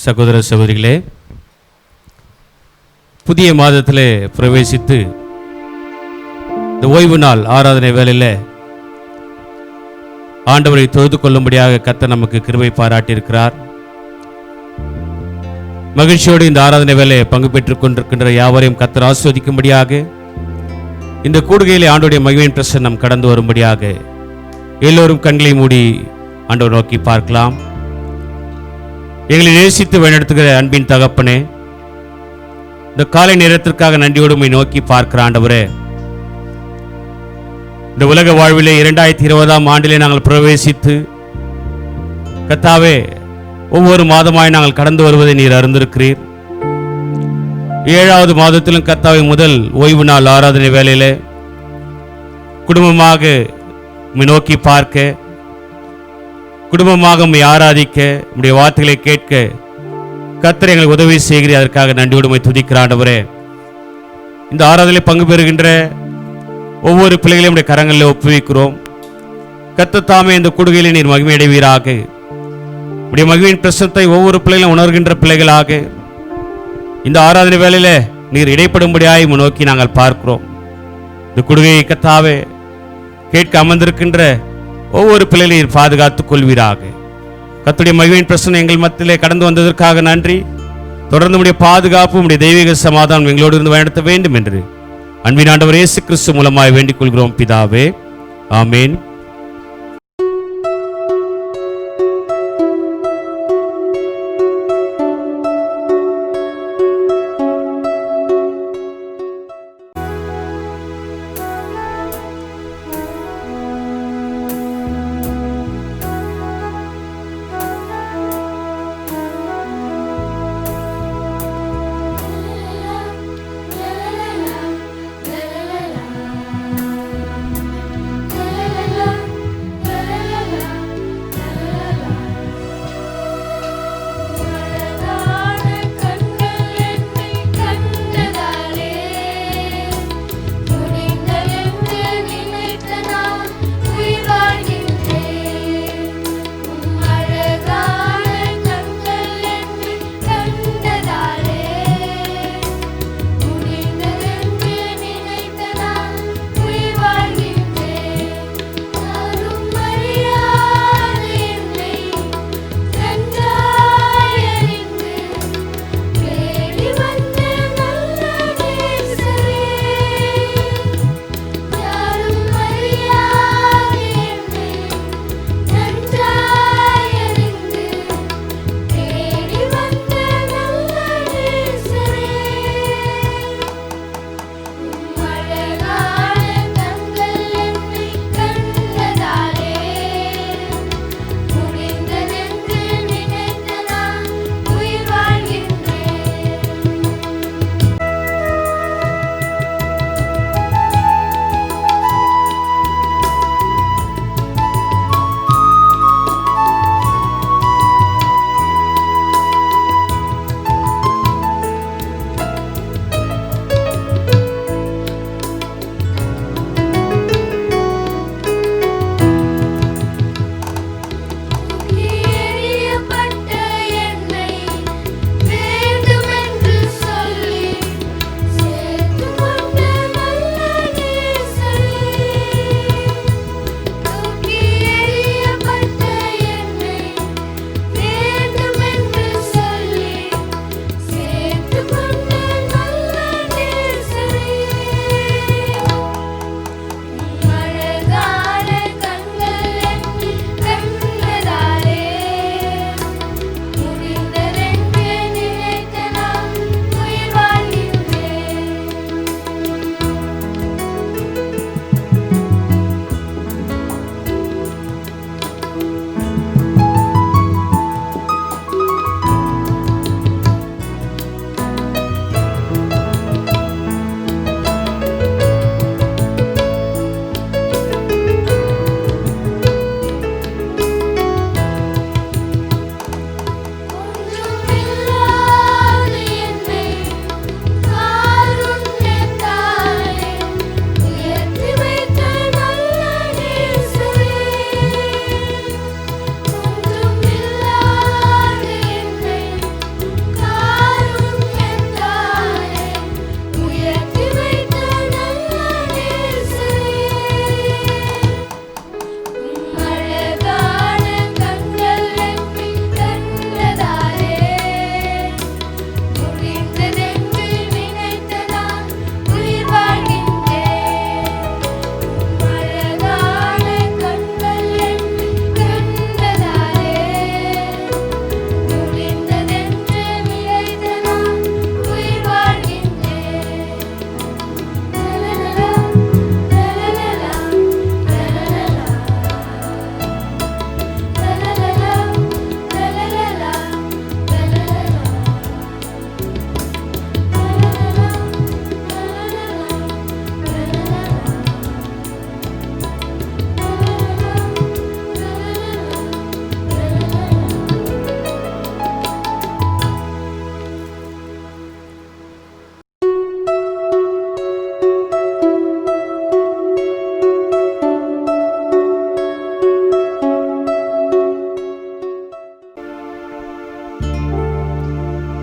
சகோதர சகோதரிகளே, புதிய மாதத்திலே பிரவேசித்து இந்த ஓய்வு நாள் ஆராதனை வேளையில் ஆண்டவரை தொழுது கொள்ளும்படியாக கர்த்தர் நமக்கு கிருபை பாராட்டியிருக்கிறார். மகிழ்ச்சியோடு இந்த ஆராதனை வேலை பங்கு பெற்றுக் கொண்டிருக்கின்ற யாவரையும் கர்த்தர் ஆஸ்வதிக்கும்படியாக இந்த கூடுகையிலே ஆண்டவருடைய மகிமையின் பிரசன்னம் கடந்து வரும்படியாக எல்லோரும் கண்களை மூடி ஆண்டவர் நோக்கி பார்க்கலாம். எங்களை நேசித்து வழிநடத்துகிற அன்பின் தகப்பனே, இந்த காலை நேரத்திற்காக நன்றியோடு உம்மை நோக்கி பார்க்கிற ஆண்டவரே, இந்த உலக வாழ்விலே 2020ஆம் ஆண்டிலே நாங்கள் பிரவேசித்து கர்த்தாவே ஒவ்வொரு மாதமாய் நாங்கள் கடந்து வருவதை நீர் அறிந்திருக்கிறீர். 7வது மாதத்திலும் கர்த்தாவை முதல் ஓய்வு நாள் ஆராதனை வேளையிலே குடும்பமாக உம்மை நோக்கி பார்க்க, குடும்பமாக உம்மை ஆராதிக்க, உம்முடைய வார்த்தைகளை கேட்க கர்த்தர் எங்களுக்கு உதவி செய்கிறீர். அதற்காக நன்றியோடு உம்மை துதிக்கிற ஆண்டவரே, இந்த ஆராதனையில் பங்கு பெறுகின்ற ஒவ்வொரு பிள்ளைகளையும் உம்முடைய கரங்களில் ஒப்புவிக்கிறோம். கர்த்தர் தாமே இந்த கூடுகையிலே நீர் மகிமை அடைவீராக. உம்முடைய மகிமையின் பிரசனத்தை ஒவ்வொரு பிள்ளைகளும் உணர்கின்ற பிள்ளைகளாக இந்த ஆராதனை வேளையில நீர் இடைப்படும்படியாய் நோக்கி நாங்கள் பார்க்கிறோம். இந்த கூடுகையை கர்த்தாவே கேட்க அமர்ந்திருக்கின்ற ஒவ்வொரு பிள்ளைகளையும் பாதுகாத்துக் கொள்வீராக. கர்த்தருடைய மகிமையின் பிரசனம் எங்கள் மத்தியிலே கடந்து வந்ததற்காக நன்றி. தொடர்ந்து உடைய பாதுகாப்பு, உடைய தெய்வீக சமாதானம் எங்களோடு இருந்து வழிநடத்த வேண்டும் என்று அன்பின் ஆண்டவர் இயேசு கிறிஸ்து மூலமாய் வேண்டிக் கொள்கிறோம் பிதாவே, ஆமேன். la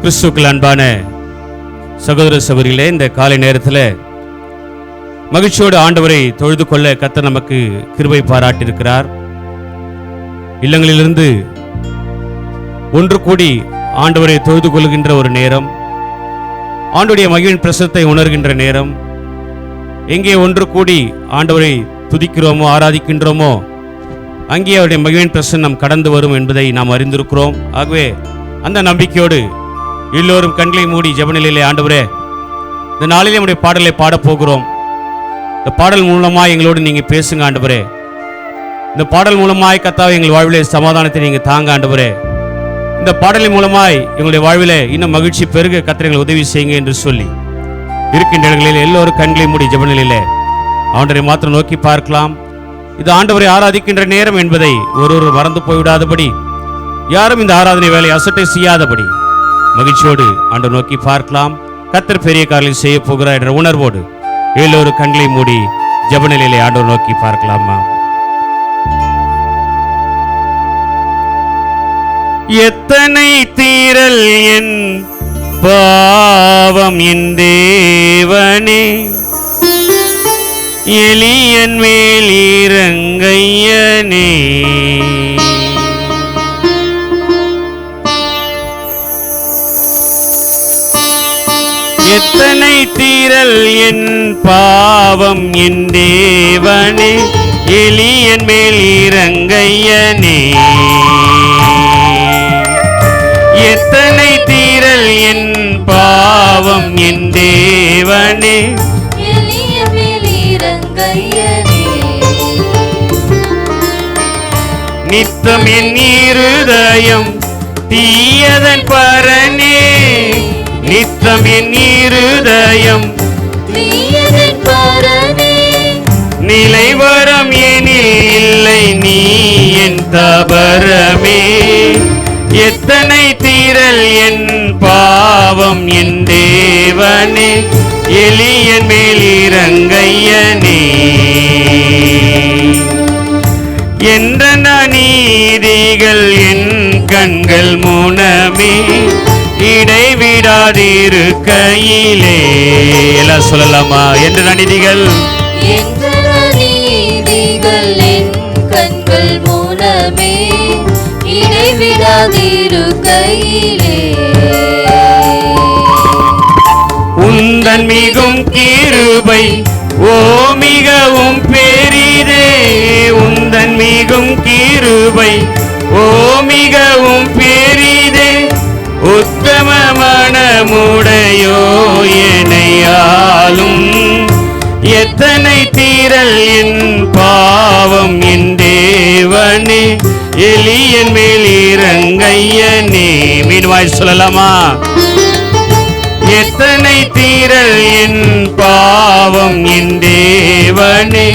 கிறிஸ்துவுக்குள் அன்பான சகோதர சகோதரிகளே, இந்த காலை நேரத்தில் மகிழ்ச்சியோடு ஆண்டவரை தொழுது கொள்ள கர்த்தர் நமக்கு கிருபை பாராட்டியிருக்கிறார். இல்லங்களிலிருந்து ஒன்று கூடி ஆண்டவரை தொழுது கொள்கின்ற ஒரு நேரம், ஆண்டவருடைய மகிழ்வின் பிரசத்தை உணர்கின்ற நேரம். எங்கே ஒன்று கூடி ஆண்டவரை துதிக்கிறோமோ ஆராதிக்கின்றோமோ அங்கே அவருடைய மகிழ்வின் பிரசன்னம் கடந்து வரும் என்பதை நாம் அறிந்திருக்கிறோம். ஆகவே அந்த நம்பிக்கையோடு எல்லோரும் கண்களை மூடி ஜெபநிலையிலே, ஆண்டவரே இந்த நாளிலே நம்முடைய பாடலை பாடப்போகிறோம். இந்த பாடல் மூலமாய் எங்களோடு நீங்கள் பேசுங்க ஆண்டவரே. இந்த பாடல் மூலமாய் கர்த்தாவே எங்கள் வாழ்விலே சமாதானத்தை நீங்கள் தாங்க ஆண்டவரே. இந்த பாடலின் மூலமாய் எங்களுடைய வாழ்விலே இன்னும் மகிழ்ச்சி பெருக கர்த்தர் எங்களுக்கு உதவி செய்யுங்க என்று சொல்லி இருக்கின்ற இடங்களில் எல்லோரும் கண்களை மூடி ஜெபநிலையிலே ஆண்டவரை மாத்திரம் நோக்கி பார்க்கலாம். இது ஆண்டவரை ஆராதிக்கின்ற நேரம் என்பதை ஒருவர் மறந்து போய்விடாதபடி, யாரும் இந்த ஆராதனை வேலை அசட்டை செய்யாதபடி மகிழ்ச்சியோடு ஆண்டவர் நோக்கி பார்க்கலாம். கர்த்தர் பெரிய காரியங்களை செய்ய போகிறார் என்ற உணர்வோடு எல்லோரும் கண்களை மூடி ஜெபநிலையிலே ஆண்டவர் நோக்கி பார்க்கலாமா? எத்தனை தீரல் என் பாவம் என் தேவனே, எளியன் மேல் இறங்கையனே. எத்தனை தீரல் என் பாவம் என் தேவனே, எளியன் மேல் இறங்கையனே. எத்தனை தீரல் என் பாவம் என் தேவனே, எளியன் மேல் இறங்கையனே. நித்தம் என் இருதயம் தீயதன் பரனே, நித்தம் என் இருதயம் தீயதன் பரனே. நிலைவரம் எனில் இல்லை நீ என் தபரமே. எத்தனை தீரல் என் பாவம் என் தேவனே, எளியன் மேல் இறங்கையனே. என்ற நீதிகள் என் கண்கள் முனமே, இடைவிடாதிருக்கையிலே. எல்லாம் சொல்லலாமா? என்ற நீதிகள் என்ற நீதிகள் என் கண்கள் முனமே, இடைவிடாதிருக்கையிலே. உந்தன் மிகும் கிருபை ஓ மிகவும் பெரிதே, உந்தன் மிகும் கிருபை ஓ மிகவும் பெரிதே. உத்தம மனமுடையோ எனையாலும், எத்தனை தீரல் என் பாவம் என் தேவனே, எளியன் மேல் இறங்கையனே. மீன்வாய் சொல்லலாமா? எத்தனை தீரல் என் பாவம் என் தேவனே,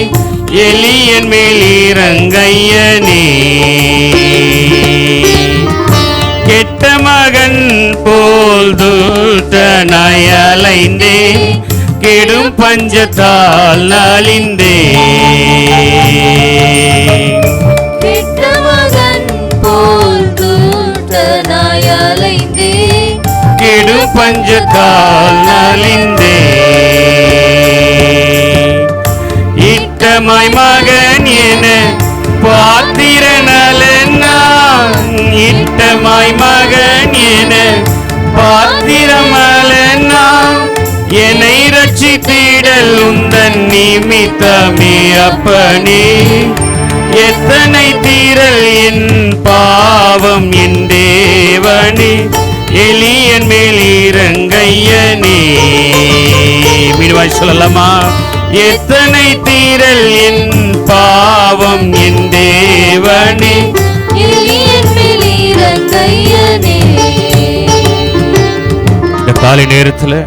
எளியன் மேல் இறங்கையனே. கெட்ட மகன் போல் துஷ்டனாய் அலைந்தே, கெடும் பஞ்சத்தால் நலிந்தே. கெட்ட மகன் போல் துஷ்டனாய் அலைந்தே, கெடும் பஞ்சத்தால் நலிந்தே. இட்டமாய் மகன் என பாத்திர நலனான், இட்டமாய் மகன் என பாத்திரமலனான். என்னை ரட்சித்திடல் உந்தன் நிமித்தமே அப்பனே. எத்தனை தீரல் என் பாவம் என் தேவனே, எளியன் மேல் இறங்கையனே. மீன்வாய் சொல்லலாமா? எத்தனை தீரல் என் பாவம் என் தேவனே, எளியன் மேல் இறங்கையனே. இந்த காலை நேரத்தில்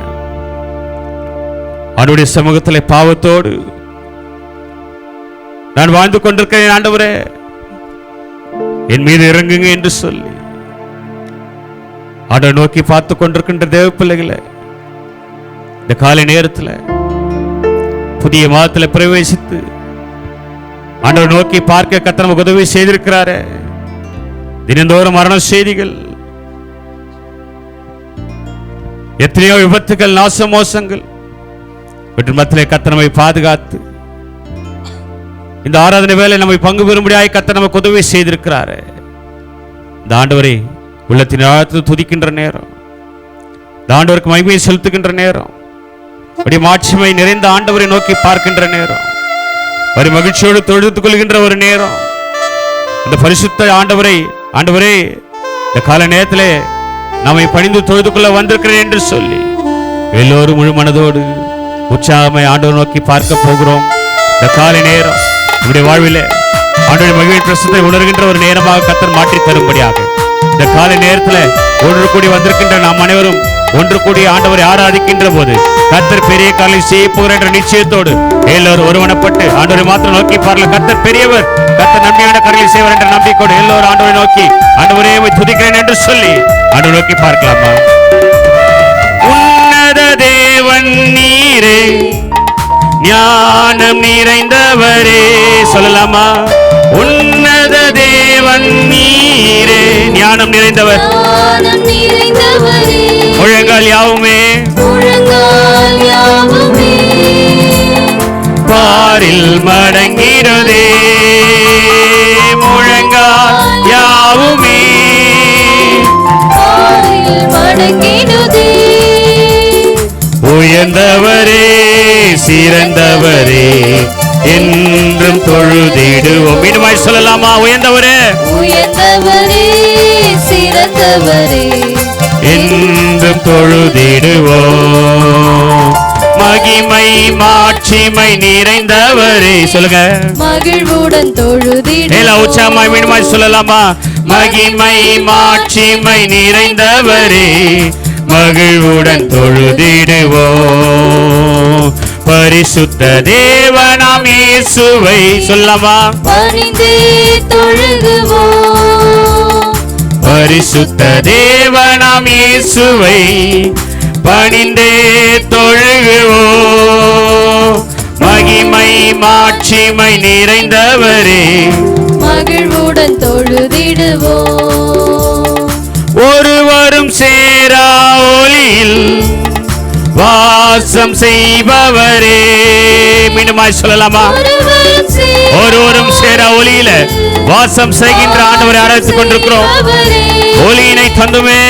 அவருடைய சமூகத்தில் பாவத்தோடு நான் வாழ்ந்து கொண்டிருக்கிறேன் ஆண்டவரே, என் மீது இறங்குங்க என்று சொல்லி ஆண்டவர் நோக்கி பார்த்து கொண்டிருக்கின்ற தேவ பிள்ளைகளை, இந்த காலை நேரத்தில் புதிய மாதத்தில் பிரவேசித்து ஆண்டவர் நோக்கி பார்க்க கர்த்தர் நமக்கு உதவி செய்திருக்கிறாரே. தினந்தோறும் மரண செய்திகள், எத்தனையோ விபத்துகள், நாசமோசங்கள் வீட்டின் மத்தியிலே கர்த்தர் நம்மை பாதுகாத்து இந்த ஆராதனை வேலை நம்மை பங்கு பெறும்படியாய் கர்த்தர் நமக்கு உதவி செய்திருக்கிறாரு. இந்த ஆண்டவரை உள்ளத்தின் ஆழத்தில் துதிக்கின்ற நேரம், இந்த ஆண்டவருக்கு மகிமையை செலுத்துகின்ற நேரம், அப்படி மாட்சிமை நிறைந்த ஆண்டவரை நோக்கி பார்க்கின்ற நேரம், ஒரு மகிழ்ச்சியோடு தொழுதுக் கொள்கின்ற ஒரு நேரம். இந்த பரிசுத்த ஆண்டவரே இந்த கால நேரத்திலே நம்மை பணிந்து தொழுது கொள்ள வந்திருக்கிறேன் என்று சொல்லி எல்லோரும் முழு மனதோடு உற்சாகமாய் ஆண்டவர் நோக்கி பார்க்க போகிறோம். இந்த காலை நேரம் நம்முடைய வாழ்விலே ஆண்டவருடைய மகிமை பிரசத்தை உணர்கின்ற ஒரு நேரமாக கர்த்தர் மாற்றி தரும்படியாக இந்த காலை நேரத்தில் ஒன்று கூடி வந்திருக்கின்ற நாம் அனைவரும் ஒன்று கூடி ஆண்டவரை ஆராதிக்கின்ற போது கர்த்தர் பெரிய காலையில் செய்ய போகிற என்ற நிச்சயத்தோடு எல்லோரும் ஒருவனப்பட்டு ஆண்டவரை மாத்திரம் நோக்கி பாருங்க. கர்த்தர் பெரியவர், கர்த்தர் நன்மையான காரியங்களை செய்வார் என்ற நம்பிக்கையோடு எல்லோரும் ஆண்டவரை நோக்கி ஆண்டவரே துதிக்கிறேன் என்று சொல்லி ஆண்டவரை நோக்கி பார்க்கலாமா? உன்னத தேவன் நீரே, ஞானம் நிறைந்தவரே, சொல்லலாமா? உன்னத தேவன் நீரே, ஞானம் நிறைந்தவர், முழங்கால் யாவுமே பாரில் மடங்கிறதே, முழங்கால் யாவுமே உயர்ந்தவரே, சிறந்தவரே, என்றும் தொழுதிடுவோம். மீண்டுமாய் சொல்லலாமா? உயர்ந்தவரே, உயர்ந்தவரே, சிறந்தவரே, என்றும் தொழுதிடுவோம். மகிமை மாட்சிமை நிறைந்தவரே, சொல்லுங்க. மகிழ்வுடன் தொழுதிடுவோம். உற்சாகமாய் மீண்டுமாய் சொல்லலாமா? மகிமை மாட்சிமை நிறைந்தவரே, மகிழ்வுடன் தொழுதிடுவோம். பரிசுத்த தேவனாம் இயேசுவை, சொல்லலாமா? பணிந்தே தொழுகுவோம். பரிசுத்த தேவனாம் இயேசுவை பணிந்தே தொழுகுவோம். மகிமை மாட்சிமை நிறைந்தவரே, மகிழ்வுடன் தொழுதிடுவோம். ஒருவரும் சேரா ஒளியில் வாசம் செய்பவரே, மீண்டுமாய் சொல்லலாமா? ஒருவரும் சேரா ஒளியில வாசம் செய்கின்ற ஆண்டவரை ஆராய்ச்சிக் கொண்டிருக்கிறோம். ஒளியினை தந்துமே,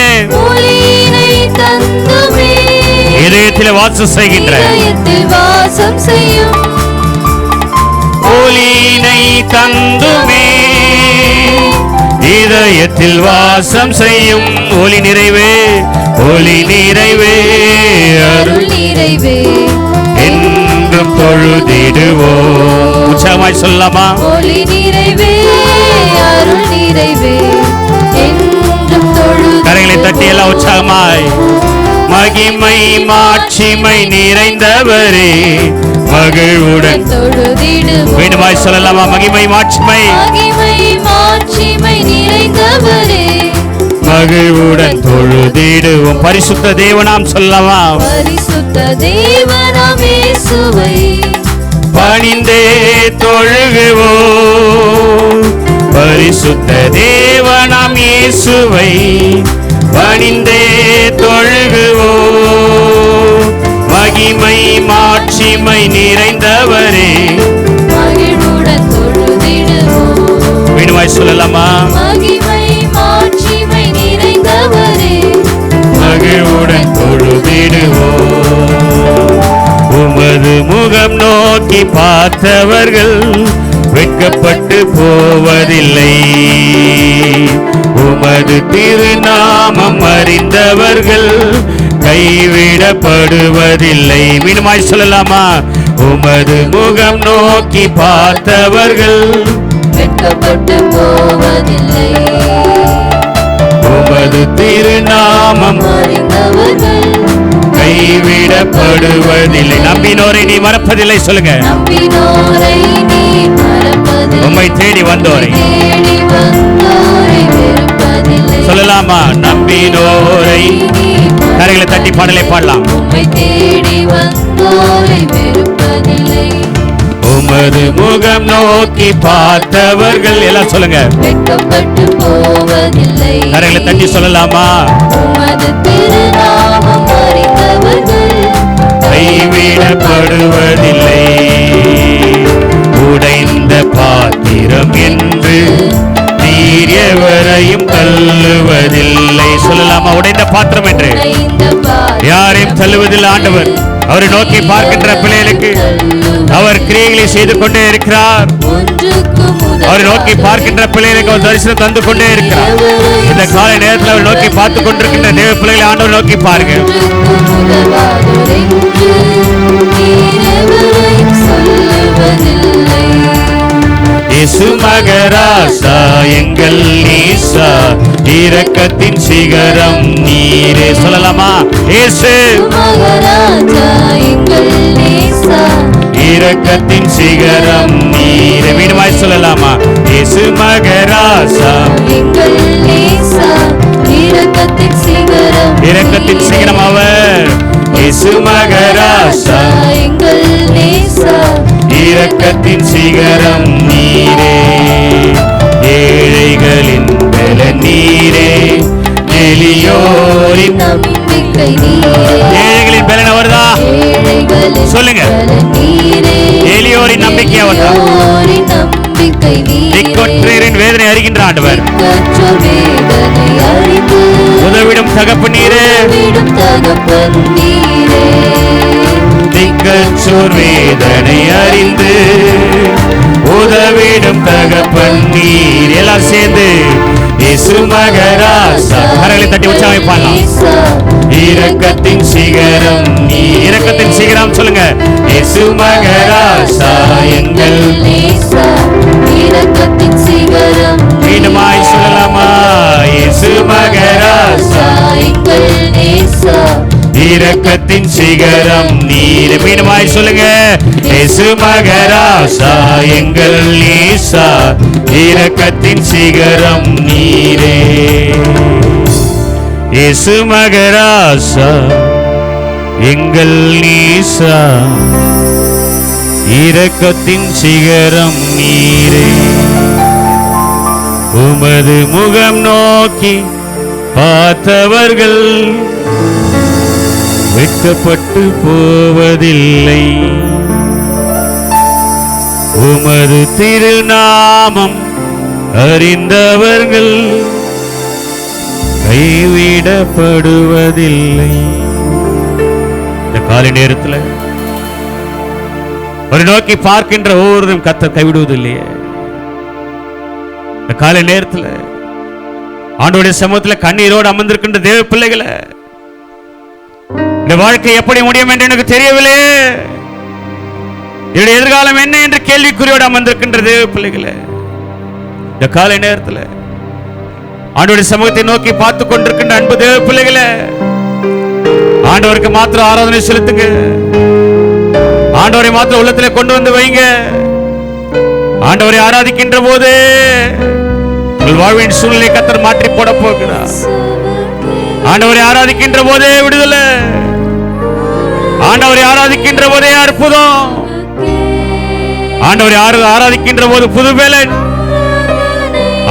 இதயத்தில் வாசம் செய்கின்ற ஒளியினை தந்துமே, இதயத்தில் வாசம் செய்யும் ஒளி நிறைவே, ஒளி நிறைவே, அருள் நிறைவே, என்றும் தொழுதிடுவோம். உற்சாகமாய் சொல்லலாமா? ஒளி நிறைவே, அருள் நிறைவே, என்றும் தொழுதிடுவோம். கரங்களை தட்டி எல்லாம் உற்சாகமாய். மகிமை மாட்சிமை நிறைந்தவரே, மகிழ்வுடன் தொழுதிடுவோம். மீண்டுமாய் சொல்லலாமா? மகிமை மாட்சிமை, மகிமை மாட்சிமை நிறைந்தவரே, மகிழ்வுடன் தொழுதிடுவோம். பரிசுத்த தேவனாம் சொல்லலாமா? பரிசுத்த தேவனாம் இயேசுவை பணிந்தே தொழுகுவோம். பரிசுத்த தேவனாம் இயேசுவை பணிந்தே தொழுகுவோம். மகிமை மாட்சிமை நிறைந்தவரே, மகிழ்வுடன் தொழுதிடுவோம். மீண்டுமாய் சொல்லலாமா? மகிமை மாட்சிமை நிறைந்தவரே, மகிழ்வுடன் தொழுதிடுவோம். உமது முகம் நோக்கி பார்த்தவர்கள் வெட்கப்பட்டு போவதில்லை, உமது திருநாமம் அறிந்தவர்கள் கைவிடப்படுவதில்லை. மீண்டுமாய் சொல்லலாமா? உமது முகம் நோக்கி பார்த்தவர்கள் வெட்கப்பட்டு போவதில்லை, உமது திருநாமம் அறிந்தவர்கள் கைவிடப்படுவதில்லை. நம்பினோரை நீ மறப்பதில்லை, சொல்லுங்க. நம்பினோரை நீ மறப்பதில்லை, உம்மை தேடி வந்தோரை தேடி வந்தோரை வெறுப்பதில்லை. சொல்லலாமா? நம்பினோரை. கரைகளை தட்டி பாடலை பாடலாம். உம்மை தேடி வந்தோரை வெறுப்பதில்லை, உமது முகம் நோக்கி பார்த்தவர்கள் எல்லாம் சொல்லுங்க. வெட்கப்பட்டு போவதில்லை. கரைகளை தட்டி சொல்லலாமா? உமது திருநாமம் அறிந்தவர்கள் கைவிடப்படுவதில்லை. உடைந்த பாத்திரம் என்று நீர் எவரையும் தள்ளுவதில்லை. சொல்லலாமா? உடைந்த பாத்திரம் என்று யாரையும் தள்ளுவதில்லை. ஆண்டவர் அவரை நோக்கி பார்க்கின்ற பிள்ளைகளுக்கு அவர் கிரியைகளை செய்து கொண்டே இருக்கிறார். அவரை நோக்கி பார்க்கின்ற பிள்ளைகளுக்கு அவர் தரிசனம் தந்து கொண்டே இருக்கிறார். இந்த காலை நேரத்தில் அவர் நோக்கி பார்த்து கொண்டிருக்கின்ற தேவ பிள்ளைகளை ஆண்டவர் நோக்கி பாருங்க. இயேசு மகராசா எங்கள் நீசா, இரக்கத்தின் சிகரம் நீரே. சொல்லலாமா? இயேசு மகராஜா எங்கள் நேசா, இரக்கத்தின் சிகரம் நீரே. வீடுமாய் சொல்லலாமா? இயேசு மகராசா எங்கள் நேசா, இரக்கத்தின் சிகரம் இரக்கத்தின் சிகரம் அவர். இயேசு மகராசா எங்கள் நேசா, இரக்கத்தின் சிகரம் நீரே. ஏழைகளின் பல நீரே, எளியோரின் நம்பிக்கை நீரே. ஏழைகளின் பலன் அவர்தா. ஏழைகளின் சொல்லுங்க. பலன் நீரே. எளியோரின் நம்பிக்கை அவர்தா. எளியோரின் நம்பிக்கை நீரே. திக்கொற்றேரின் வேதனை அறிகின்ற ஆண்டவர். திக்கற்றோர் வேதனை அறிந்து உதவிடும் தகப்பன் நீரே. உதவிடும் தகப்பன் நீரே. திக்கற்றோர் வேதனை அறிந்து உதவிடும் தகப்பன் நீர். எல்லாம் சேர்ந்து இயேசு மகராசா. கரங்களை தட்டி உற்சாகம் பாடலாம். இரக்கத்தின் சிகரம் நீ. இரக்கத்தின் சிகரம் சொல்லுங்க. இயேசு மகராசா எங்கள் நேசா, இரக்கத்தின் சிகரம் மீண்டுமாய் சொல்லலாமா? இயேசு மகராசா எங்கள் நேசா, இரக்கத்தின் சிகரம் நீர். மீண்டுமாய் சொல்லுங்க. இயேசு மகராசா எங்கள் நீசா, இரக்கத்தின் சிகரம் நீரே. இயேசு மகராசா எங்கள் நீசா, இரக்கத்தின் சிகரம் நீரே. உமது முகம் நோக்கி பார்த்தவர்கள் வெட்கப்பட்டு போவதில்லை. உமது திருநாமம் அறிந்தவர்கள் கைவிடப்படுவதில்லை. இந்த காலை நேரத்தில் ஒரு நோக்கி பார்க்கின்ற ஒவ்வொருவரும் கர்த்தர் கைவிடுவதில்லையே. இந்த காலை நேரத்தில் ஆண்டவருடைய சமூகத்தில் கண்ணீரோடு அமர்ந்திருக்கின்ற தேவ பிள்ளைகளை, இந்த வாழ்க்கை எப்படி முடியும் என்று எனக்கு தெரியவில்லை, என்னுடைய எதிர்காலம் என்ன என்று கேள்விக்குறியோடு அமர்ந்திருக்கின்ற தேவ பிள்ளைகளை, இந்த காலை நேரத்தில் ஆண்டவருடைய சமூகத்தை நோக்கி பார்த்து கொண்டிருக்கின்ற அன்பு தேவ பிள்ளைகளை, ஆண்டவருக்கு மாத்திரம் ஆராதனை செலுத்துங்க. ஆண்டவரை மாத்திரம் உள்ளத்திலே கொண்டு வந்து வைங்க. ஆண்டவரை ஆராதிக்கின்ற போது உங்கள் வாழ்வின் சூழ்நிலை கர்த்தர் மாற்றி போட போகிறார். ஆண்டவரை ஆராதிக்கின்ற போதே விடுதலை, ஆண்டவரை ஆராதிக்கின்ற போதே அற்புதம், ஆண்டவரை ஆராதிக்கின்ற போது புது பலன்,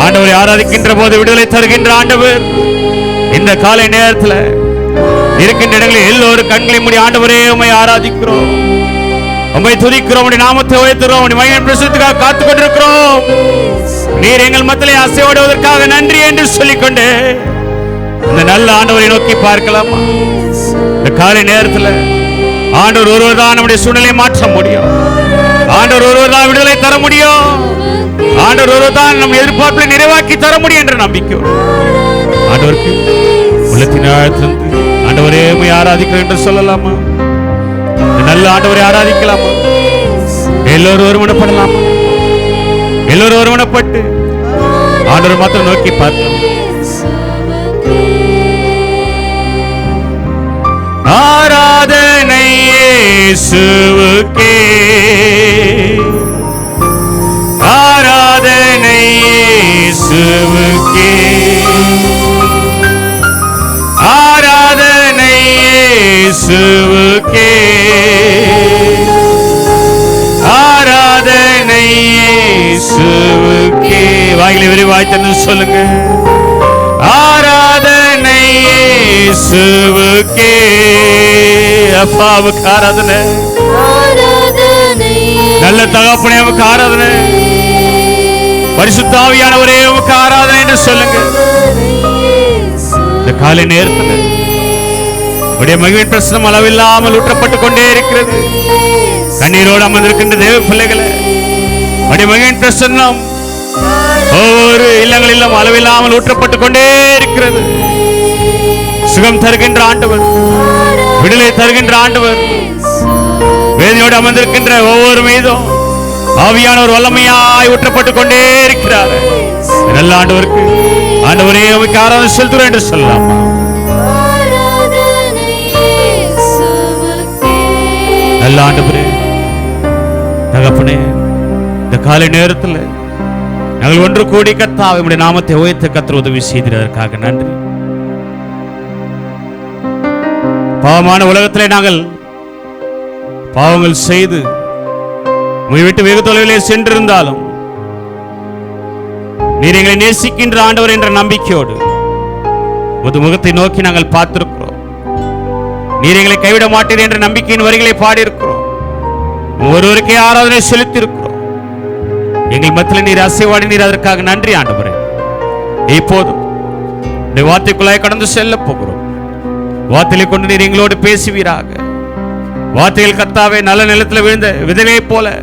ஆண்டவரை ஆராதிக்கின்ற போது விடுதலை தருகின்ற ஆண்டவர். இந்த காலை நேரத்தில் இருக்கின்ற இடங்களில் எல்லோரும் கண்களை மூடி ஆண்டவரே உம்மை ஆராதிக்கிறோம், உம்மை துதிக்கிறோம், உம்முடைய நாமத்தை உயர்த்துகிறோம், உம்முடைய மகிமையின் பிரசன்னத்துக்காக காத்துக் கொண்டிருக்கிறோம். நீர் எங்கள் மத்தியிலே அசைவாடுவதற்காக நன்றி என்று சொல்லிக்கொண்டு இந்த நல்ல ஆண்டவரை நோக்கி பார்க்கலாமா? இந்த காலை நேரத்தில் ஆண்டவர் ஒருவர் தான் நம்முடைய சூழ்நிலையை மாற்ற முடியும். ஆண்டவர் ஒருவர் தான் விடுதலை தர முடியும். ஆண்டவர் ஒருவர் தான் நம் எதிர்பார்ப்பை நிறைவாக்கி தர முடியும் என்ற நம்பிக்கை ஆண்டவருக்கு உள்ளத்தின் ஆழ்த்திருந்து ஆண்டவரே உம்மை ஆராதிக்கிறோம் என்று சொல்லலாமா? நல்ல ஆண்டவரை ஆராதிக்கலாமா? எல்லோரும் ஒருமனப்படலாமா? எல்லோரும் ஒருமனப்பட்டு ஆண்டவர் மாத்திரம் நோக்கி பார்க்கலாம். ஆராதனை இயேசுவுக்கே, ஆராதனை இயேசுவுக்கே, ஆராதனை இயேசுவுக்கே, ஆராதனை இயேசுவுக்கே. வாயிலை விரிவாய் தந்து சொல்லுங்க. ஆராதனை இயேசுவுக்கே. அப்பாவுக்கு ஆராதனை. ஆராதனை நல்ல தகப்பனே உமக்கு ஆராதனை. பரிசுத்த ஆவியானவரே உமக்கு ஆராதனை என்று சொல்லுங்க. இந்த காலை நேரத்தில் உடைய மகிழ்வின் பிரசனம் அளவில்லாமல் ஊற்றப்பட்டுக் கொண்டே இருக்கிறது. கண்ணீரோடு அமர்ந்திருக்கின்ற தேவ பிள்ளைகளை உடைய மகிழ்வின் பிரசன்னம் ஒவ்வொரு இல்லங்களிலும் அளவில்லாமல் ஊற்றப்பட்டுக் கொண்டே இருக்கிறது. சுகம் தருகின்ற ஆண்டவர், விடுதலை தருகின்ற ஆண்டவர், வேதனையோடு அமர்ந்திருக்கின்ற ஒவ்வொரு மீதும் ஆவியானவர் வல்லமையாய் ஊற்றப்பட்டுக் கொண்டே இருக்கிறார். நல்ல ஆண்டவருக்கு ஆண்டவரே உமக்கு ஆராதனை செலுத்துகிறோம் என்று சொல்லலாம். நல்ல ஆண்டவரே, தகப்பனே, இந்த காலை நேரத்தில் நாங்கள் ஒன்று கூடி கர்த்தாவே உம்முடைய நாமத்தை உயர்த்த கர்த்தர் உதவி செய்ததற்காக நன்றி. பாவமான உலகத்திலே நாங்கள் பாவங்கள் செய்து உம்மை விட்டு வெகு தொலைவிலே சென்றிருந்தாலும் நீர் எங்களை நேசிக்கின்ற ஆண்டவர் என்ற நம்பிக்கையோடு உமது முகத்தை நோக்கி நாங்கள் பார்த்திருக்கிறோம். நீர் எங்களை கைவிட மாட்டீர் என்ற நம்பிக்கையின் வரிகளை பாடியிருக்கிறோம். ஒருவருக்கே ஆராதனை செலுத்தியிருக்கிறோம். எங்கள் மத்தியில் நீர் அசைவாடி நீர் அதற்காக நன்றி ஆண்டவரே. இப்போதும் இந்த வார்த்தைக்குள்ளாய் கடந்து செல்ல போகிறோம். வார்த்தையை கொண்டு நீர் எங்களோடு பேசுவீராக. வார்த்தைகள் கர்த்தாவே நல்ல நிலத்தில் விழுந்த விதையை போல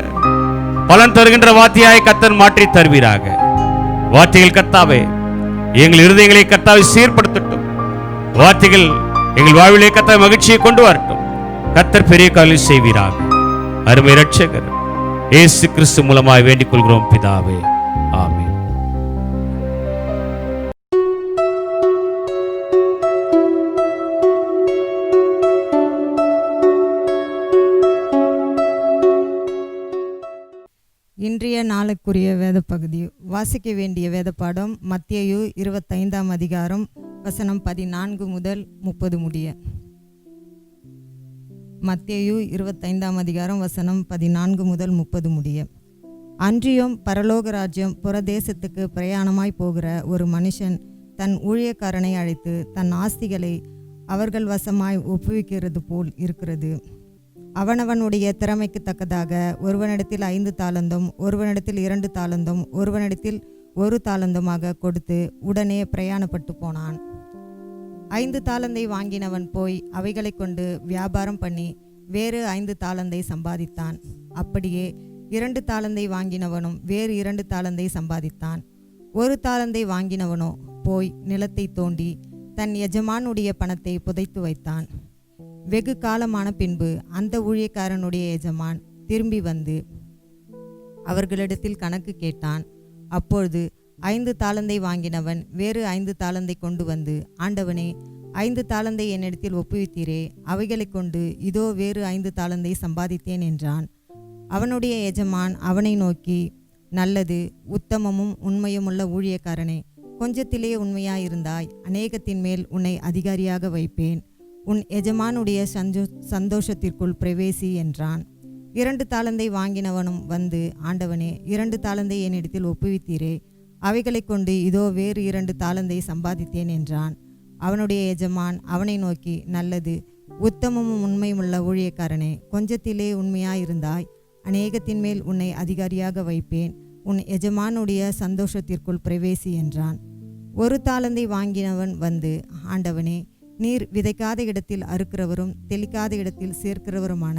பலன் தருகின்ற வார்த்தையாய் கர்த்தர் மாற்றி தருவீராக. வார்த்தைகள் கர்த்தாவே எங்கள் இருதயங்களை கர்த்தாவை சீர்படுத்தட்டும். வார்த்தைகள் எங்கள் வாழ்விலே கர்த்தாவை மகிழ்ச்சியை கொண்டு வரட்டும். கர்த்தர் பெரிய காரியம் செய்வீராக. அருமை இரட்சகர் இயேசு கிறிஸ்து மூலமாய் வேண்டிக் கொள்கிறோம் பிதாவே, ஆமென். இன்றைய நாளுக்குரிய வேத பகுதி. வாசிக்க வேண்டிய வேத பாடம் மத்தேயு 25ஆம் அதிகாரம் வசனம் 14 முதல் 30 முடிய. மத்தேயு 25ஆம் அதிகாரம் வசனம் 14 முதல் 30 முடிய. அன்றியும் பரலோக ராஜ்யம் புறதேசத்துக்கு பிரயாணமாய் போகிற ஒரு மனுஷன் தன் ஊழியக்காரனை அழைத்து தன் ஆஸ்திகளை அவர்கள் வசமாய் ஒப்புவிக்கிறது போல் இருக்கிறது. அவனவனுடைய திறமைக்கு தக்கதாக ஒருவனிடத்தில் 5 தாலந்தும் ஒருவனிடத்தில் 2 தாலந்தும் ஒருவனிடத்தில் 1 தாலந்துமாக கொடுத்து உடனே பிரயாணப்பட்டு போனான். 5 தாலந்தை வாங்கினவன் போய் அவைகளை கொண்டு வியாபாரம் பண்ணி வேறு 5 தாலந்தை சம்பாதித்தான். அப்படியே 2 தாலந்தை வாங்கினவனும் வேறு 2 தாலந்தை சம்பாதித்தான். 1 தாலந்தை வாங்கினவனோ போய் நிலத்தை தோண்டி தன் எஜமானுடைய பணத்தை புதைத்து வைத்தான். வெகு காலமான பின்பு அந்த ஊழியக்காரனுடைய எஜமான் திரும்பி வந்து அவர்களிடத்தில் கணக்கு கேட்டான். அப்பொழுது 5 தாலந்தை வாங்கினவன் வேறு 5 தாலந்தை கொண்டு வந்து, ஆண்டவனே, 5 தாலந்தை என்னிடத்தில் ஒப்புவித்தீரே, அவைகளை கொண்டு இதோ வேறு 5 தாலந்தை சம்பாதித்தேன் என்றான். அவனுடைய எஜமான் அவனை நோக்கி, நல்லது, உத்தமமும் உண்மையுமுள்ள ஊழியக்காரனே, கொஞ்சத்திலே உண்மையாயிருந்தாய், அநேகத்தின் மேல் உன்னை அதிகாரியாக வைப்பேன், உன் எஜமானுடைய சந்தோஷத்திற்குள் பிரவேசி என்றான். 2 தாலந்தை வாங்கினவனும் வந்து, ஆண்டவனே, 2 தாலந்தை என்னிடத்தில் ஒப்புவித்தீரே, அவைகளை கொண்டு இதோ வேறு 2 தாலந்தை சம்பாதித்தேன் என்றான். அவனுடைய எஜமான் அவனை நோக்கி, நல்லது, உத்தமமும் உண்மையுமுள்ள ஊழியக்காரனே, கொஞ்சத்திலே உண்மையாயிருந்தாய், அநேகத்தின் மேல் உன்னை அதிகாரியாக வைப்பேன், உன் எஜமானுடைய சந்தோஷத்திற்குள் பிரவேசி என்றான். 1 தாலந்தை வாங்கினவன் வந்து, ஆண்டவனே, நீர் விதைக்காத இடத்தில் அறுக்கிறவரும் தெளிக்காத இடத்தில் சேர்க்கிறவருமான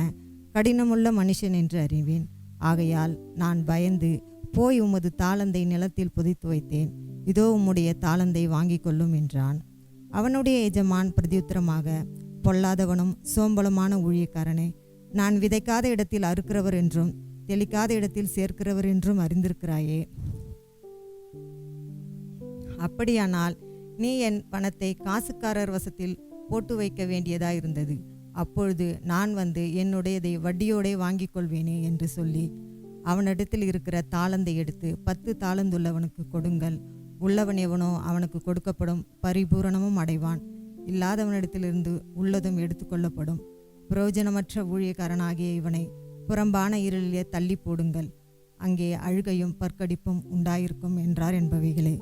கடினமுள்ள மனுஷன் என்று அறிவேன். ஆகையால் நான் பயந்து போய் உமது தாளந்தை நிலத்தில் புதைத்து வைத்தேன். இதோ உம்முடைய தாளந்தை வாங்கிக் கொள்ளும் என்றான். அவனுடைய எஜமான் பிரதியுத்தரமாக, பொல்லாதவனும் சோம்பலமான ஊழியக்காரனே, நான் விதைக்காத இடத்தில் அறுக்கிறவர் என்றும் தெளிக்காத இடத்தில் சேர்க்கிறவர் என்றும் அறிந்திருக்கிறாயே. அப்படியானால் நீ என் பணத்தை காசுக்காரர் வசத்தில் போட்டு வைக்க வேண்டியதாயிருந்தது. அப்பொழுது நான் வந்து என்னுடையதை வட்டியோடே வாங்கிக் கொள்வேனே என்று சொல்லி அவனிடத்தில் இருக்கிற தாளந்தை எடுத்து 10 தாளந்துள்ளவனுக்கு கொடுங்கள். உள்ளவன் எவனோ அவனுக்கு கொடுக்கப்படும், பரிபூரணமும் அடைவான். இல்லாதவனிடத்திலிருந்து உள்ளதும் எடுத்துக்கொள்ளப்படும். பிரயோஜனமற்ற ஊழியக்காரனாகிய இவனை புறம்பான இருளிலே தள்ளி போடுங்கள். அங்கே அழுகையும் பற்கடிப்பும் உண்டாயிருக்கும் என்றார் என்பவைகளே.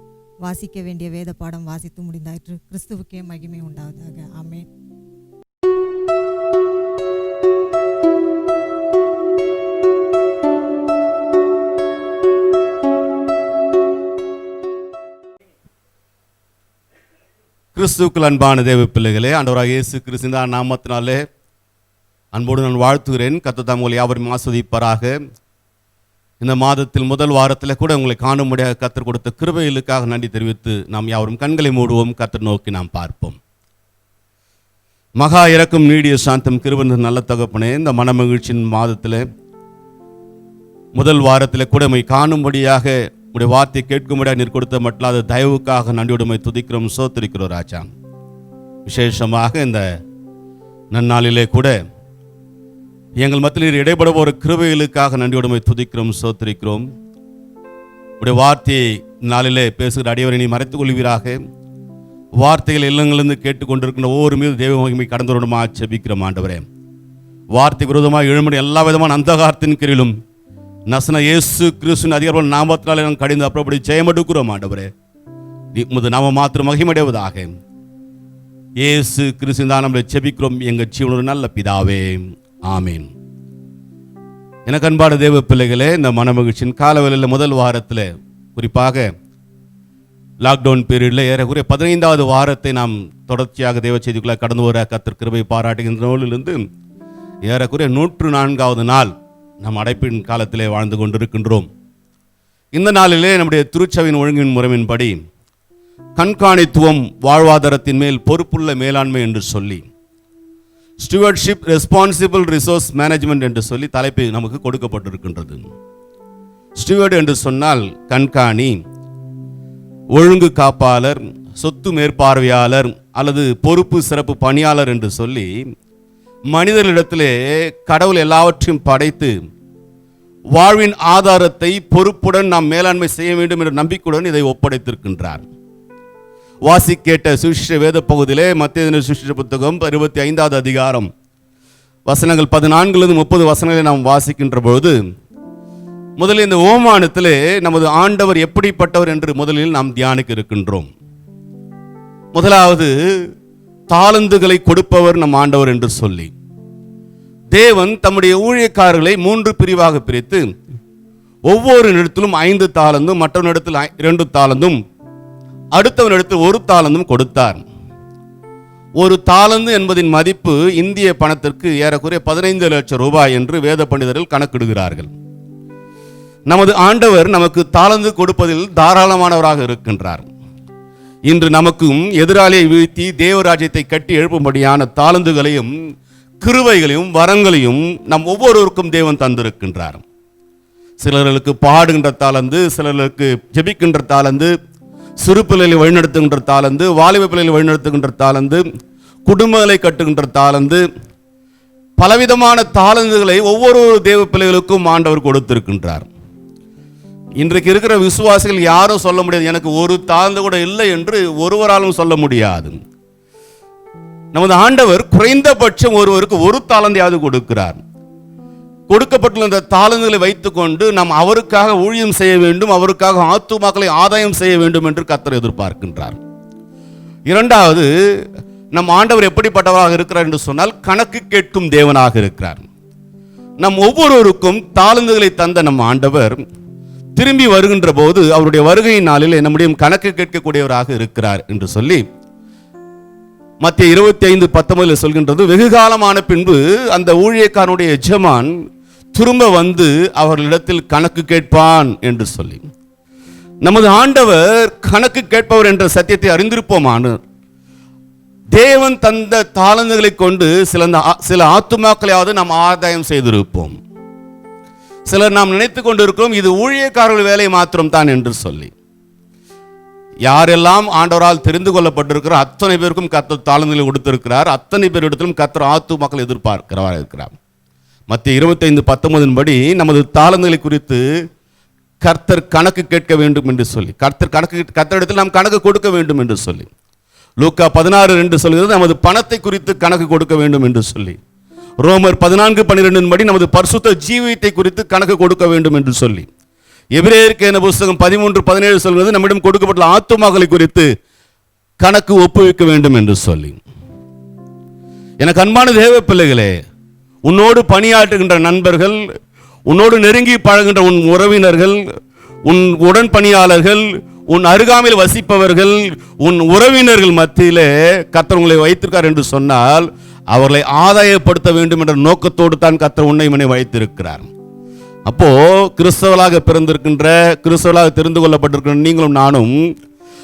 வாசிக்க வேண்டிய வேத பாடம் வாசித்து முடிந்தாயிற்று. கிறிஸ்துவுக்கே மகிமை உண்டாவதாக. ஆமென். கிறிஸ்துவுக்குள் அன்பான தேவ பிள்ளைகளே, ஆண்டவராக இயேசு கிறிஸ்துவின் நாமத்தினாலே அன்போடு நான் வாழ்த்துகிறேன். கர்த்தர் தாம் உங்களை யாவரையும் ஆசீர்வதிப்பாராக. இந்த மாதத்தில் முதல் வாரத்தில் கூட உங்களை காணும்படியாக கர்த்தர் கொடுத்த கிருபைகளுக்காக நன்றி தெரிவித்து நாம் யாவரும் கண்களை மூடுவோம். கர்த்தர் நோக்கி நாம் பார்ப்போம். மகா இரக்கம் நீடிய சாந்தம் கிருபை நல்ல தகப்பனே, இந்த மனமகிழ்ச்சியின் மாதத்தில் முதல் வாரத்தில் கூட உம்மை காணும்படியாக உடைய வார்த்தை கேட்கும்படியாக நீர் கொடுத்த மட்டும் அது தயவுக்காக நன்றியுடைமை துதிக்கிறோம், சோத்திரிக்கிறோம் ராஜா. விசேஷமாக இந்த நன்னாளிலே கூட எங்கள் மத்தியில் இடைப்பட ஒரு கிருபைகளுக்காக நன்றியுடைமை துதிக்கிறோம், சோத்திரிக்கிறோம். உடைய வார்த்தையை நாளிலே பேசுகிற அடியவரை நீ மறைத்துக் கொள்வீராக. வார்த்தைகள் இல்லங்களிலிருந்து கேட்டுக்கொண்டிருக்கின்ற ஒவ்வொரு மீது தெய்வ மகிமை கடந்து வருடமா செபிக்கிறோம் ஆண்டவரே. வார்த்தைக்கு விரோதமாக எழும்படி எல்லா விதமான அந்தகாரத்தின் கீழிலும் நசன இயேசு கிறிஸ்துவின் அதிகாரமான நாமத்தினாலே நாம் கடிந்து அப்புறப்படி ஜெயமெடுக்கிறோம் ஆண்டவரே. உமது நாம மாத்திரம் மகிமையடைவதாக. இயேசு கிறிஸ்துவின் தான் நம்மளை செபிக்கிறோம் எங்கள் ஜீவனோட நல்ல பிதாவே, ஆமீன். எனக்கு அன்பான தேவ பிள்ளைகளே, இந்த மனமகிழ்ச்சியின் காலவெளியில் முதல் வாரத்தில் குறிப்பாக லாக்டவுன் பீரியடில் ஏறக்குறைய 15வது வாரத்தை நாம் தொடர்ச்சியாக தேவ செய்திக்குள்ளாக கடந்து வர கர்த்தர் கிருபை பாராட்டுகின்ற நூலிலிருந்து ஏறக்குறைய 104வது நாள் நம் அடைப்பின் காலத்திலே வாழ்ந்து கொண்டிருக்கின்றோம். இந்த நாளிலே நம்முடைய திருச்சபையின் ஒழுங்கின் முறையின்படி கண்காணித்துவம் வாழ்வாதாரத்தின் மேல் பொறுப்புள்ள மேலாண்மை என்று சொல்லி, ஸ்டூவர்ட்ஷிப் ரெஸ்பான்சிபிள் ரிசோர்ஸ் மேனேஜ்மெண்ட் என்று சொல்லி தலைப்பு நமக்கு கொடுக்கப்பட்டிருக்கின்றது. ஸ்டூவர்ட் என்று சொன்னால் கண்காணி, ஒழுங்கு காப்பாளர், சொத்து மேற்பார்வையாளர் அல்லது பொறுப்பு சிறப்பு பணியாளர் என்று சொல்லி மனிதர்களிடத்திலே கடவுள் எல்லாவற்றையும் படைத்து வாழ்வின் ஆதாரத்தை பொறுப்புடன் நாம் மேலாண்மை செய்ய வேண்டும் என்ற நம்பிக்கையுடன் இதை ஒப்படைத்திருக்கின்றார். வாசி கேட்ட சுவிசேஷ வேத பகுதியிலே மத்தேயு சுவிசேஷ புத்தகம் 25வது அதிகாரம் வசனங்கள் 14 30 வசனங்களை நாம் வாசிக்கின்ற பொழுது முதலில் இந்த ஓமானத்திலே நமது ஆண்டவர் எப்படிப்பட்டவர் என்று முதலில் நாம் தியானிக்க இருக்கின்றோம். முதலாவது தாளந்துகளை கொடுப்பவர் நம் ஆண்டவர் என்று சொல்லி, தேவன் தம்முடைய ஊழியக்காரர்களை 3 பிரிவாக பிரித்து ஒவ்வொரு இடத்திலும் 5 தாளந்தும், மற்றவனிடத்தில் 2 தாளந்தும், அடுத்தவனிடத்தில் 1 தாளந்தும் கொடுத்தார். ஒரு தாளந்து என்பதின் மதிப்பு இந்திய பணத்திற்கு ஏறக்குறைய 15 லட்சம் ரூபாய் என்று வேத பண்டிதர்கள் கணக்கிடுகிறார்கள். நமது ஆண்டவர் நமக்கு தாளந்து கொடுப்பதில் தாராளமானவராக இருக்கின்றார். இன்று நமக்கும் எதிராளியை வீழ்த்தி தேவராஜ்யத்தை கட்டி எழுப்பும்படியான தாளந்துகளையும் கிருபைகளையும் வரங்களையும் நம் ஒவ்வொருவருக்கும் தேவன் தந்திருக்கின்றார். சிலர்களுக்கு பாடுகின்ற தாளந்து, சிலர்களுக்கு ஜெபிக்கின்ற தாளந்து, சிறு பிள்ளைகளை வழிநடத்துகின்ற தாளந்து, வாலிப பிள்ளைகளை வழிநடத்துகின்ற தாளந்து, குடும்பங்களை கட்டுகின்ற தாளந்து, பலவிதமான தாளந்துகளை ஒவ்வொரு தேவ பிள்ளைகளுக்கும் ஆண்டவர் கொடுத்திருக்கின்றார். இன்றைக்கு இருக்கிற விசுவாசிகள் யாரும் சொல்ல முடியாது எனக்கு ஒரு தாளந்து கூட இல்லை என்று ஒருவராலும் சொல்ல முடியாது. நமது ஆண்டவர் குறைந்தபட்சம் ஒருவருக்கு 1 தாளந்தையாவது கொடுக்கிறார். கொடுக்கப்பட்டுள்ள இந்த தாளந்துகளை வைத்துக்கொண்டு நாம் அவருக்காக ஊழியம் செய்ய வேண்டும், அவருக்காக ஆத்துமாக்களை ஆதாயம் செய்ய வேண்டும் என்று கர்த்தர் எதிர்பார்க்கின்றார். இரண்டாவது, நம் ஆண்டவர் எப்படிப்பட்டவராக இருக்கிறார் என்று சொன்னால் கணக்கு கேட்கும் தேவனாக இருக்கிறார். நம் ஒவ்வொருவருக்கும் தாளந்துகளை தந்த நம் ஆண்டவர் திரும்பி வருகின்ற போது அவருடைய வருகையின் நாளில் நம்முடைய கணக்கு கேட்கக்கூடியவராக இருக்கிறார் என்று சொல்லி மத்திய 25:19 சொல்கின்றது, வெகு காலமான பின்பு அந்த ஊழியக்காரனுடைய எஜமான் திரும்ப வந்து அவர்களிடத்தில் கணக்கு கேட்பான் என்று சொல்லி, நமது ஆண்டவர் கணக்கு கேட்பவர் என்ற சத்தியத்தை அறிந்திருப்போமான தேவன் தந்த தாளந்துகளை கொண்டு சில ஆத்துமாக்களையாவது நாம் ஆதாயம் செய்திருப்போம். சிலர் நாம் நினைத்துக் கொண்டிருக்கிறோம் இது ஊழியக்காரர்கள் வேலை மாத்திரம் தான் என்று சொல்லி. யாரெல்லாம் ஆண்டவரால் தெரிந்து கொள்ளப்பட்டிருக்கிறார் அத்தனை பேருக்கும் கர்த்தர் தாளந்துகளை கொடுத்திருக்கிறார். அத்தனை பேரிடத்திலும் கர்த்தர் ஆத்துமாக்கள் எதிர்பார்க்கிறவராக இருக்கிறார். மத்திய 25:19 படி நமது தாளந்துகளை குறித்து கர்த்தர் கணக்கு கேட்க வேண்டும் என்று சொல்லி, கர்த்தரிடத்தில் நாம் கணக்கு கொடுக்க வேண்டும் என்று சொல்லி, லூக்கா 16:2 சொல்கிறது நமது பணத்தை குறித்து கணக்கு கொடுக்க வேண்டும் என்று சொல்லி, ரோமர் 14:12 படி நமது பரிசுத்த ஜீவியத்தை குறித்து கணக்கு கொடுக்க வேண்டும் என்று சொல்லி, எபிரேயருக்கு என்ன புஸ்தகம் 13:17 சொல்கிறது, நம்மிடம் கொடுக்கப்பட்ட ஆத்துமாக்களை குறித்து கணக்கு ஒப்புவிக்க வேண்டும் என்று சொல்லி. எனக்கு அன்பான தேவ பிள்ளைகளே, உன்னோடு பணியாற்றுகின்ற நண்பர்கள், உன்னோடு நெருங்கி பழகின்ற உன் உறவினர்கள், உன் உடன் பணியாளர்கள், உன் அருகாமையில் வசிப்பவர்கள், உன் உறவினர்கள் மத்தியிலே கர்த்தர் உங்களை வைத்திருக்கார் என்று சொன்னால் அவர்களை ஆதாயப்படுத்த வேண்டும் என்ற நோக்கத்தோடு தான் கர்த்தர் உன்னை மனை வைத்திருக்கிறார். அப்போ கிறிஸ்தவர்களாக பிறந்திருக்கின்ற, கிறிஸ்தவர்களாக தெரிந்து கொள்ளப்பட்டிருக்கின்ற நீங்களும் நானும்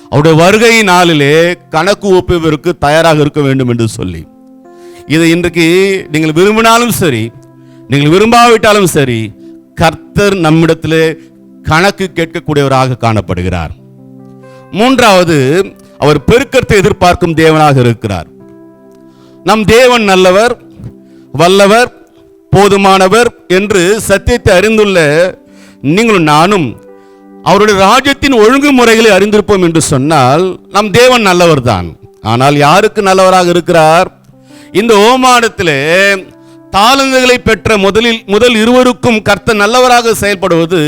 அவருடைய வருகை நாளிலே கணக்கு ஒப்புவிற்கு தயாராக இருக்க வேண்டும் என்று சொல்லி, இதை இன்றைக்கு நீங்கள் விரும்பினாலும் சரி, நீங்கள் விரும்பாவிட்டாலும் சரி, கர்த்தர் நம்மிடத்திலே கணக்கு கேட்கக்கூடியவராக காணப்படுகிறார். மூன்றாவது, அவர் பெருக்கத்தை எதிர்பார்க்கும் தேவனாக இருக்கிறார். நம் தேவன் நல்லவர், வல்லவர், போதுமானவர் என்று சத்தியத்தை அறிந்துள்ள நீங்களும் நானும் அவருடைய ராஜ்யத்தின் ஒழுங்குமுறைகளை அறிந்திருப்போம் என்று சொன்னால் நம் தேவன் நல்லவர் தான். ஆனால் யாருக்கு நல்லவராக இருக்கிறார்? இந்த ஓமானத்திலே தாளந்துகளை பெற்ற முதல் இருவருக்கும் கர்த்தர் நல்லவராக செயல்படுவது,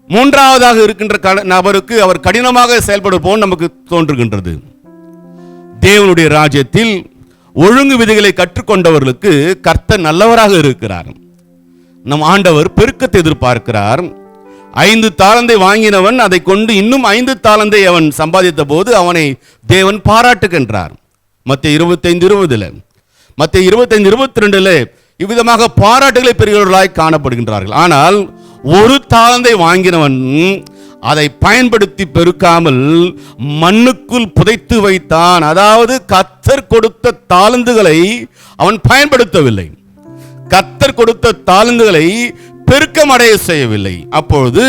மூன்றாவதாக இருக்கின்ற நபருக்கு அவர் கடினமாக செயல்படுவோம் நமக்கு தோன்றுகின்றது. தேவனுடைய ராஜ்யத்தில் ஒழுங்கு விதிகளை கற்றுக்கொண்டவர்களுக்கு கர்த்தர் நல்லவராக இருக்கிறார். நம் ஆண்டவர் பெருக்கத்தை எதிர்பார்க்கிறார். 5 தாளந்தை வாங்கினவன் அதை கொண்டு இன்னும் 5 தாளந்தை அவன் சம்பாதித்த போது அவனை தேவன் பாராட்டுகின்றார். மத்தேயு 25:20, மத்தேயு 25:22 இவ்விதமாக பாராட்டுகளை பெறுகிறவர்களாய் காணப்படுகின்றார்கள். ஆனால் 1 தாளந்தை வாங்கினவன் அதை பயன்படுத்தி பெருக்காமல் மண்ணுக்குள் புதைத்து வைத்தான். அதாவது கர்த்தர் கொடுத்த தாளந்துகளை அவன் பயன்படுத்தவில்லை, கர்த்தர் கொடுத்த தாளந்துகளை பெருக்கம் அடைய செய்யவில்லை. அப்பொழுது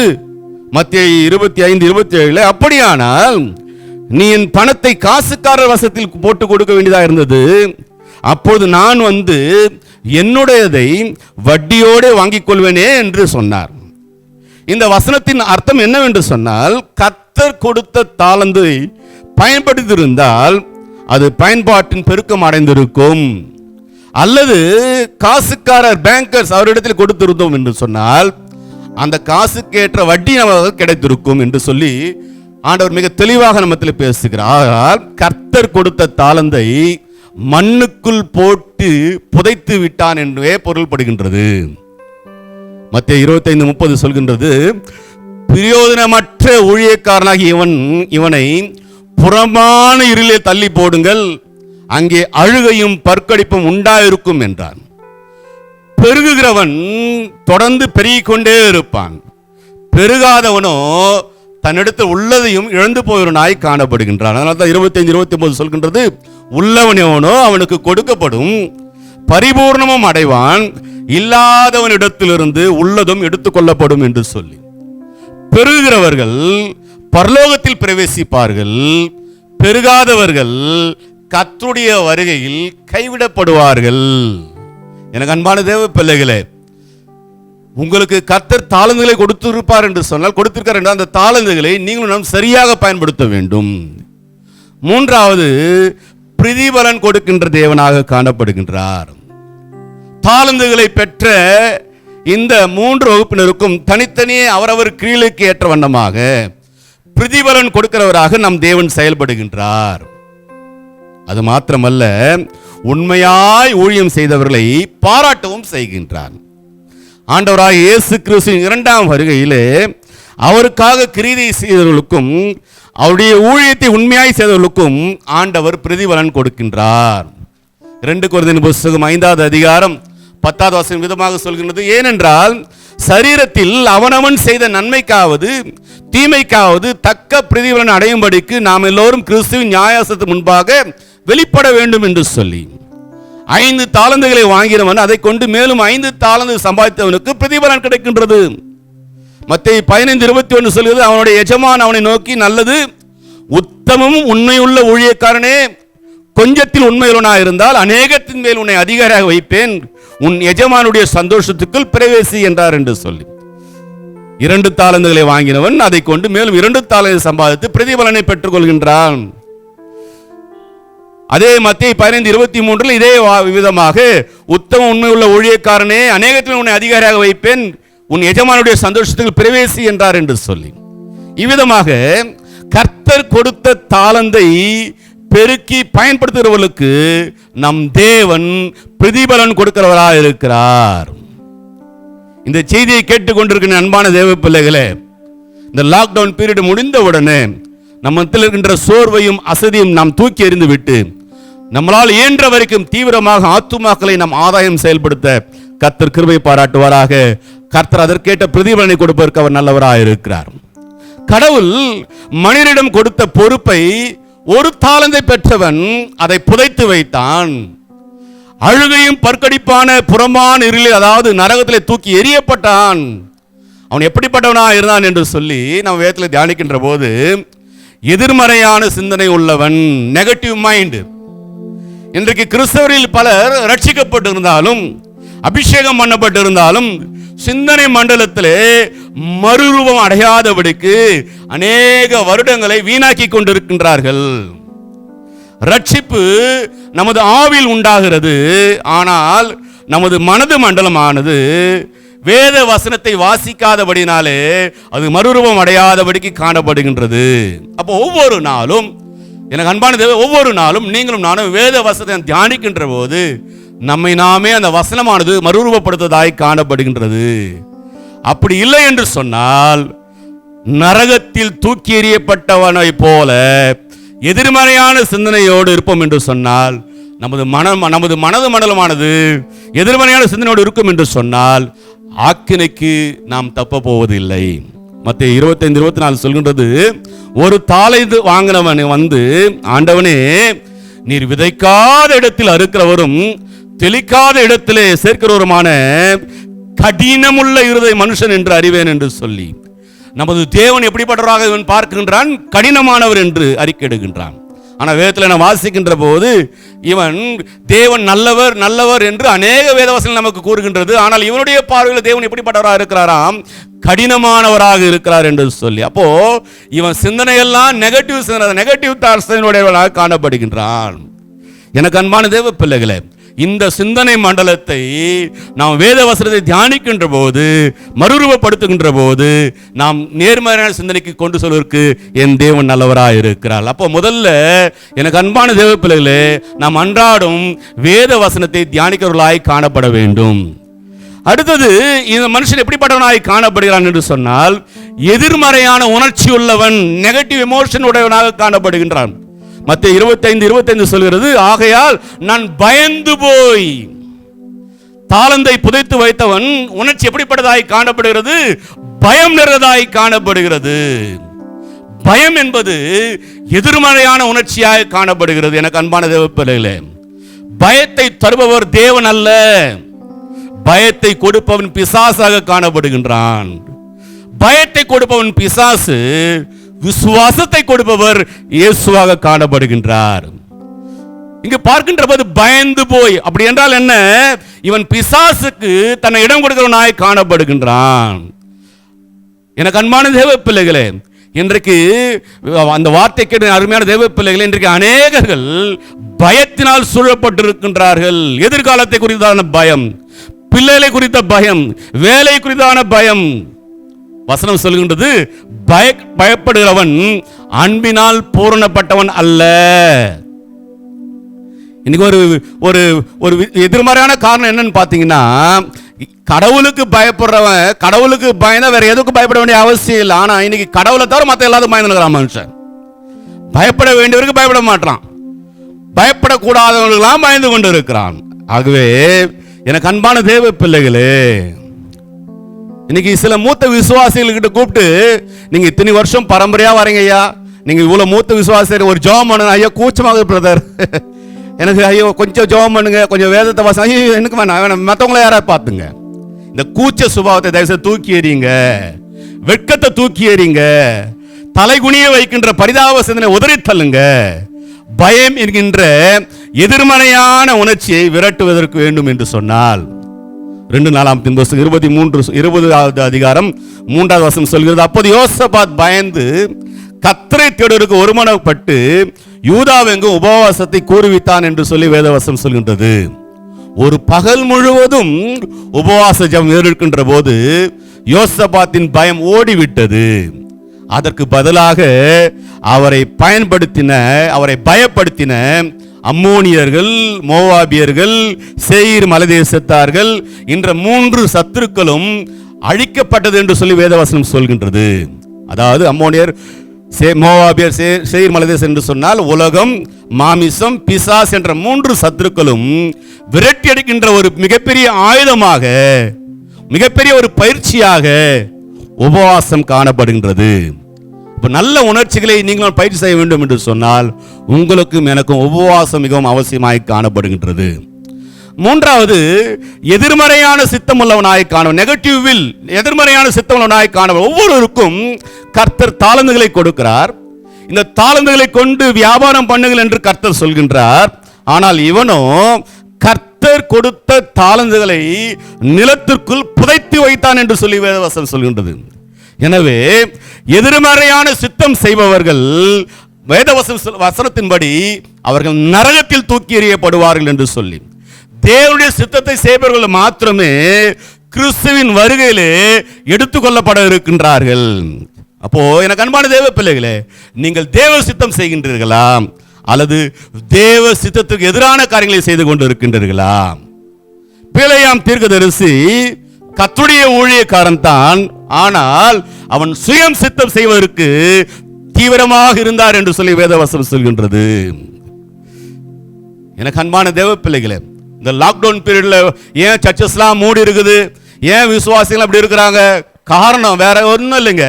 மத்தேயு 25:27 அப்படியானால் நீ என் பணத்தை காசுக்காரர் வசத்தில் போட்டு கொடுக்க வேண்டியதாக இருந்தது, அப்பொழுது நான் வந்து என்னுடையதை வட்டியோடு வாங்கிக் கொள்வேனே என்று சொன்னார். இந்த வசனத்தின் அர்த்தம் என்னவென்று சொன்னால், கர்த்தர் கொடுத்த தாளந்தை பயன்படுத்தியிருந்தால் அது பயன்பாட்டின் பெருக்கம் அடைந்திருக்கும். அல்லது காசுக்காரர் பேங்கர்ஸ் அவரிடத்தில் கொடுத்திருந்தோம் என்று சொன்னால் அந்த காசுக்கேற்ற வட்டி நமக்கு கிடைத்திருக்கும் என்று சொல்லி ஆண்டவர் மிக தெளிவாக நம்மத்தில் பேசுகிறார். கர்த்தர் கொடுத்த தாளந்தை மண்ணுக்குள் போட்டு புதைத்து விட்டான் என்றே பொருள்படுகின்றது. மத்தேயு 25:30 சொல்கின்றது, பிரயோஜனமற்ற ஊழியக்காரனாகி இவனை புறமான இருளிலே தள்ளி போடுங்கள், அங்கே அழுகையும் பற்கடிப்பும் உண்டாயிருக்கும் என்றான். பெருகுகிறவன் தொடர்ந்து பெருகிக் கொண்டே இருப்பான், பெருகாதவனோ தன்னிடத்தில் உள்ளதையும் இழந்து போகிறவனாய் காணப்படுகின்றான். அதனால தான் 25:29 சொல்கின்றது, உள்ளவன் எவனோ அவனுக்கு கொடுக்கப்படும், பரிபூர்ணமும் அடைவான், இல்லாதவனிடத்திலிருந்து உள்ளதும் எடுத்துக்கொள்ளப்படும் என்று சொல்லி. பெருகிறவர்கள் பரலோகத்தில் பிரவேசிப்பார்கள், பெருகாதவர்கள் கர்த்தருடைய வருகையில் கைவிடப்படுவார்கள். எனக்கு அன்பான தேவ பிள்ளைகளே, உங்களுக்கு கர்த்தர் தாளந்துகளை கொடுத்திருப்பார் என்று சொன்னால், கொடுத்திருக்கார் என்றால் அந்த தாளந்துகளை நீங்களும் நாம் சரியாக பயன்படுத்த வேண்டும். மூன்றாவது, பிரதிபலன் கொடுக்கின்ற தேவனாக காணப்படுகின்றார். தாளந்துகளை பெற்ற இந்த 3 வகுப்பினருக்கும் தனித்தனியே அவரவர் கிரியைக்கு ஏற்ற வண்ணமாக பிரதிபலன் கொடுக்கிறவராக நம் தேவன் செயல்படுகின்றார். அது மாத்திரமல்ல, உண்மையாய் ஊழியம் செய்தவர்களை பாராட்டவும் செய்கின்றார். ஆண்டவராய் இயேசு கிறிஸ்துவின் 2ஆம் வருகையிலே அவருக்காக கிரியை செய்தவர்களுக்கும் அவருடைய ஊழியத்தை உண்மையாய் செய்தவர்களுக்கும் ஆண்டவர் பிரதிபலன் கொடுக்கின்றார். 2 கொரிந்தியர் புத்தகம் 5ஆவது அதிகாரம் 10வது வசனம் விதமாக சொல்கின்றது, ஏனென்றால் சரீரத்தில் அவனவன் செய்த நன்மைக்காவது தீமைக்காவது தக்க பிரதிபலன் அடையும்படிக்கு நாம் எல்லோரும் கிறிஸ்துவின் நியாயாசனத்துக்கு முன்பாக வெளிப்பட வேண்டும் என்று சொல்லி 5 தாளந்துகளை வாங்கினவன் அதை கொண்டு மேலும் 5 தாளந்து சம்பாதித்தவனுக்கு பிரதிபலன் கிடைக்கின்றது. மத்தேயு 15:21 சொல்கிறது, அவனுடைய எஜமான் அவனை நோக்கி, நல்லது உத்தமமும் உண்மையுள்ள ஊழியக்காரனே, கொஞ்சத்தில் உண்மையுள்ளவனாக இருந்தால் அநேகத்தின் மேல் உன்னை அதிகாரியாக வைப்பேன், உன் எஜமானுடைய சந்தோஷத்துக்குள் பிரவேசி என்றார் என்று சொல்லி 2 தாளந்துகளை வாங்கினவன் அதை கொண்டு மேலும் 2 தாளந்தை சம்பாதித்து பிரதிபலனை பெற்றுக் கொள்கின்றான். அதே மத்தேயு 15:23 இதே விதமாக, உத்தம உண்மை உள்ள ஊழியக்காரனே, அநேகத்தில் உன்னை அதிகாரியாக வைப்பேன், உன் எஜமானுடைய சந்தோஷத்துக்கு பிரவேசி என்றார் என்று சொல்லி, இவ்விதமாக கர்த்தர் கொடுத்த தாளந்தை பெருக்கி பயன்படுத்துகிறவர்களுக்கு நம் தேவன் பிரதிபலன் கொடுக்கிறவராக இருக்கிறார். இந்த செய்தியை கேட்டுக்கொண்டிருக்கிற அன்பான தேவ பிள்ளைகளே, இந்த லாக்டவுன் பீரியட் முடிந்தவுடனே நம்மத்தில் இருக்கின்ற சோர்வையும் அசதியும் நாம் தூக்கி எறிந்து விட்டு நம்மளால் இயன்ற வரைக்கும் தீவிரமாக ஆத்துமாக்களை நாம் ஆதாயம் செயல்படுத்த கர்த்தர் கிருபை பாராட்டுவாராக. கர்த்தர் அதற்கேற்ற பிரதிபலனை கொடுப்பதற்கு அவர் நல்லவராக இருக்கிறார். கடவுள் மனிதனிடம் கொடுத்த பொறுப்பை ஒரு தாளந்தை பெற்றவன் அதை புதைத்து வைத்தான். அழுகையும் பற்கடிப்பான புறமான இருளில், அதாவது நரகத்திலே தூக்கி எறியப்பட்டான். அவன் எப்படிப்பட்டவனா இருந்தான் என்று சொல்லி நாம் வேதத்தில் தியானிக்கின்ற போது, எதிர்மறையான சிந்தனை உள்ளவன், நெகட்டிவ் மைண்ட். இன்றைக்கு கிறிஸ்தவரில் பலர் ரட்சிக்கப்பட்டிருந்தாலும் அபிஷேகம் பண்ணப்பட்டிருந்தாலும் சிந்தனை மண்டலத்திலே மறுரூபம் அடையாதபடிக்கு அநேக வருடங்களை வீணாக்கி கொண்டிருக்கின்றார்கள். ரட்சிப்பு நமது ஆவில் உண்டாகிறது, ஆனால் நமது மனது மண்டலமானது வேத வசனத்தை வாசிக்காதபடினாலே அது மறுரூபம் அடையாதபடிக்கு காணப்படுகின்றது. அப்போ ஒவ்வொரு நாளும், எனக்கு அன்பான தேவ, ஒவ்வொரு நாளும் நீங்களும் நானும் வேத வசனத்தை தியானிக்கின்ற போது நம்மை நாமே அந்த வசனமானது மறுரூபப்படுத்துவதாய் காணப்படுகின்றது. அப்படி இல்லை என்று சொன்னால் நரகத்தில் தூக்கி எறியப்பட்டவனை போல எதிர்மறையான சிந்தனையோடு இருப்போம் என்று சொன்னால், நமது மனது மண்டலமானது எதிர்மறையான சிந்தனையோடு இருக்கும் என்று சொன்னால் ஆக்கினைக்கு நாம் தப்ப போவதில்லை. மத்தேயு 25:24 சொல்கின்றது, ஒரு தாளந்து வாங்கினவன் வந்து, ஆண்டவனே, நீர் விதைக்காத இடத்தில் அறுக்கிறவரும் தெளிக்காத இடத்திலே சேர்க்கிறவருமான கடினமுள்ள இருதய மனுஷன் என்று அறிவேன் என்று சொல்லி, நமது தேவன் எப்படிப்பட்டவராக இவன் பார்க்கின்றான்? கடினமானவர் என்று அறிக்கையிடுகின்றான். ஆனால் வேதத்தில் நான் வாசிக்கின்ற போது இவன் தேவன் நல்லவர் நல்லவர் என்று அநேக வேதவசனங்கள் நமக்கு கூறுகின்றது. ஆனால் இவனுடைய பார்வையில் தேவன் எப்படிப்பட்டவராக இருக்கிறாராம்? கடினமானவராக இருக்கிறார் என்று சொல்லி. அப்போ இவன் சிந்தனையெல்லாம் நெகட்டிவ் தாட்ஸினுடையவனாக காணப்படுகின்றான். எனக்கு அன்பான தேவ பிள்ளைகளே, இந்த சிந்தனை மண்டலத்தை நாம் வேத வசனத்தை தியானிக்கின்ற போது, மறுரூபப்படுத்துகின்ற போது நாம் நேர்மறையான சிந்தனைக்கு கொண்டு செல்வதற்கு என் தேவன் நல்லவராக இருக்கிறார். அப்போ முதல்ல எனக்கு அன்பான தேவ பிள்ளைகளே, நாம் அன்றாடும் வேத வசனத்தை தியானிக்கிறவர்களாய் காணப்பட வேண்டும். அடுத்தது, இந்த மனுஷன் எப்படிப்பட்டவனாய் காணப்படுகிறான் என்று சொன்னால், எதிர்மறையான உணர்ச்சி உள்ளவன், நெகட்டிவ் எமோஷன் உடையவனாக காணப்படுகின்றான். மத்தேயு 25:25 சொல்கிறது, ஆகையால் நான் பயந்து போய். தாளந்தை புதைத்து வைத்தவன் உணர்ச்சி எப்படிப்பட்டதாய் காணப்படுகிறது? பயம் நிறைந்ததாய் காணப்படுகிறது. பயம் என்பது எதிர்மறையான உணர்ச்சியாய் காணப்படுகிறது. எனக்கு அன்பான தேவ பிள்ளைகளே, பயத்தை தருபவர் தேவன் அல்ல, பயத்தை கொடுப்பவன் பிசாசாக காணப்படுகின்றான். பயத்தை கொடுப்பவன் பிசாசு, விசுவாசத்தை கொடுப்பவர் இயேசுவாக காணப்படுகின்றார். இங்கு பார்க்கின்ற போது பயந்து போய், அப்படி என்றால் என்ன? இவன் பிசாசுக்கு தன்னை இடம் கொடுக்கிறவனாய் காணப்படுகின்றான். எனக்கு அன்பான தேவ பிள்ளைகளே, இன்றைக்கு அந்த வார்த்தை கேட்ட அருமையான தேவ பிள்ளைகளே, இன்றைக்கு அநேகர்கள் பயத்தினால் சூழப்பட்டிருக்கின்றார்கள். எதிர்காலத்தை குறித்தான பயம், பிள்ளைகளை குறித்த பயம், வேலை குறித்தான பயம். வசனம் சொல்கின்றது, பயப்படுகிறவன் அன்பினால் பூரணப்பட்டவன் அல்ல. இன்னைக்கு ஒரு ஒரு எதிர்மறையான காரணம் என்னன்னு பார்த்தீங்கன்னா, கடவுளுக்கு பயப்படுறவன், கடவுளுக்கு பயந்தா வேற எதுக்கும் பயப்பட வேண்டிய அவசியம் இல்லை. ஆனா இன்னைக்கு கடவுளை தவிர மற்ற எல்லாரும் பயந்துக்கிறான் மனுஷன். பயப்பட வேண்டியவருக்கு பயப்பட மாட்டான், பயப்படக்கூடாதவர்களாம் பயந்து கொண்டு இருக்கிறான். ஆகவே எனக்கு அன்பான தேவ பிள்ளைகளே, இன்னைக்கு சில மூத்த விசுவாசிகள்கிட்ட கூப்பிட்டு, நீங்க இத்தனை வருஷம் பரம்பரையா வரீங்க ஐயா, நீங்க இவ்வளவு மூத்த விசுவாசி, ஒரு ஜெபம் பண்ணுங்க ஐயா. கூச்சமாக பிரதர், எனக்கு ஐயோ கொஞ்சம் ஜெபம் பண்ணுங்க, கொஞ்சம் வேதத்தை வாசம், ஐயோ எனக்கு வேணாம், மற்றவங்கள யாராவது பார்த்துங்க. இந்த கூச்ச சுபாவத்தை தயவுசெய்து தூக்கி எறிங்க, வெட்கத்தை தூக்கி எறிங்க, தலைகுனிய வைக்கின்ற பரிதாப சிந்தனை உதறி தள்ளுங்க. பயம் என்கின்ற எதிர்மறையான உணர்ச்சியை விரட்டுவதற்கு வேண்டும் என்று சொன்னால் 2 அதிகாரம் 3வது வசனம் சொல்கிறது, அப்போது யோசபாத் பயந்து கர்த்தரை தேடுவதற்கு ஒருமனப்பட்டு யூதாவெங்கும் உபவாசத்தை கூறுவித்தான் என்று சொல்லி வேதவசனம் சொல்கின்றது. ஒரு பகல் முழுவதும் உபவாச ஜெபம் இருக்கின்ற போது யோசபாத்தின் பயம் ஓடிவிட்டது. அதற்கு பதிலாக அவரை பயப்படுத்தின அம்மோனியர்கள், மோவாபியர்கள், சேயீர் மலைதேசத்தார்கள் என்ற 3 சத்துருக்களும் அழிக்கப்பட்டது என்று சொல்லி வேதவசனம் சொல்கின்றது. அதாவது அம்மோனியர், மோவாபியர், சேயீர் மலைதேசம் என்று சொன்னால் உலகம், மாமிசம், பிசாஸ் என்ற 3 சத்துருக்களும் விரட்டி அடிக்கின்ற ஒரு மிகப்பெரிய ஆயுதமாக, மிகப்பெரிய ஒரு பயிற்சியாக உபவாசம் காணப்படுகின்றது. இப்ப நல்ல உணர்ச்சிகளை நீங்கள் பயிற்சி செய்ய வேண்டும் என்று சொன்னால் உங்களுக்கும் எனக்கும் உபவாசம் மிகவும் அவசியமாய் காணப்படுகின்றது. 3வது, எதிர்மறையான சித்தம் உள்ளவனாய் காணவன், நெகட்டிவ் வில், எதிர்மறையான சித்தம் உள்ளவனாய் காணவன். ஒவ்வொருவருக்கும் கர்த்தர் தாளந்துகளை கொடுக்கிறார். இந்த தாளந்துகளை கொண்டு வியாபாரம் பண்ணுங்கள் என்று கர்த்தர் சொல்கின்றார். ஆனால் இவனோ கர்த்தர் கொடுத்த தாளந்துகளை நிலத்திற்குள் புதைத்து வைத்தான் என்று சொல்லி வேதவசனம் சொல்கின்றது. எனவே எதிர்மறையான சித்தம் செய்பவர்கள் வசனத்தின்படி அவர்கள் நரகத்தில் தூக்கி எறியப்படுவார்கள் என்று சொல்லி, தேவனுடைய சித்தத்தை செய்பவர்கள் மாத்திரமே கிறிஸ்துவின் வருகையிலே எடுத்துக்கொள்ளப்பட இருக்கின்றார்கள். அப்போ எனக்கு அன்பான தேவ பிள்ளைகளே, நீங்கள் தேவ சித்தம் செய்கின்றீர்களா அல்லது தேவ சித்தத்துக்கு எதிரான காரியங்களை செய்து கொண்டு இருக்கின்றீர்களா? பிலேயாம் தீர்க்கதரிசி கர்த்தருடைய ஊழியக்காரன் தான், ஆனால் அவன் சுயம் சித்தம் செய்வதற்கு தீவிரமாக இருந்தார் என்று சொல்லி வேதவசனம் சொல்கின்றது. எனக்கு அன்பான தேவ பிள்ளைகளே, இந்த லாக்டவுன் பீரியட்ல ஏன் சர்ச்சஸ்லாம் மூடி இருக்குது, ஏன் விசுவாசிகள் அப்படி இருக்கிறாங்க? காரணம் வேற ஒன்றும் இல்லைங்க,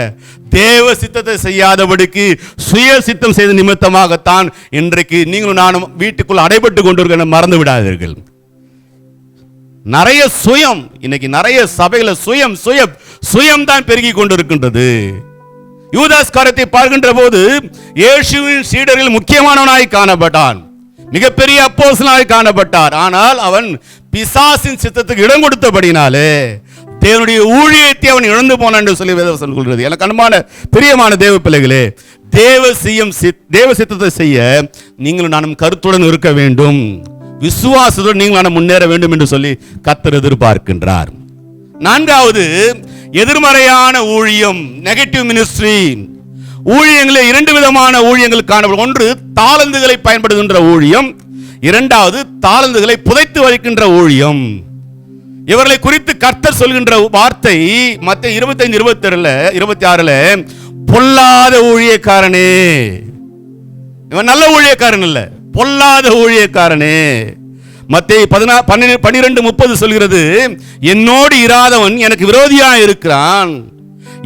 தேவ சித்தத்தை செய்யாதபடிக்கு சுய சித்தம் செய்த நிமித்தமாகத்தான் இன்றைக்கு நீங்களும் நானும் வீட்டுக்குள் அடைபட்டு கொண்டிருக்க மறந்து விடாதீர்கள். நிறைய சுயம், இன்னைக்கு நிறைய சபையில சுயம் தான் பெருகி கொண்டிருக்கின்றது. யூதாஸ் காரியத்தை பார்க்கின்ற போது இயேசுவின் சீடரில் முக்கியமானவனாய் காணப்பட்டான், மிகப்பெரிய அப்போஸ்தலனாய் காணப்பட்டார். ஆனால் அவன் பிசாசின் சித்தத்துக்கு இடம் கொடுத்தபடினாலே தேவனுடைய ஊழியத்தை அவன் இழந்து போனான் என்று சொல்லி வேதவசனம் சொல்கிறது. எனக்கு அன்பான பிரியமான தேவ பிள்ளைகளே, தேவ சித்தத்தை செய்ய நீங்களும் நானும் கருத்துடன் இருக்க வேண்டும், விசுவாசத்துடன் நீங்கள் முன்னேற வேண்டும் என்று சொல்லி கர்த்தர் எதிர்பார்க்கின்றார். 4வது, எதிர்மறையான ஊழியம், நெகட்டிவ் மினிஸ்ட்ரி. ஊழியங்களில் 2 விதமான ஊழியங்கள் காணப்படும். ஒன்று தாளந்துகளை பயன்படுத்துகின்ற ஊழியம், 2வது தாளந்துகளை புதைத்து வைக்கின்ற ஊழியம். இவர்களை குறித்து கர்த்தர் சொல்கின்ற வார்த்தை மத்தேயு 25:26 பொல்லாத ஊழியக்காரனே. இவன் நல்ல ஊழியக்காரன் இல்ல, பொல்லாத ஊழியக்காரனே. மத்தேயு 12:30 சொல்கிறது, என்னோடு இராதவன் எனக்கு விரோதியாக இருக்கிறான்,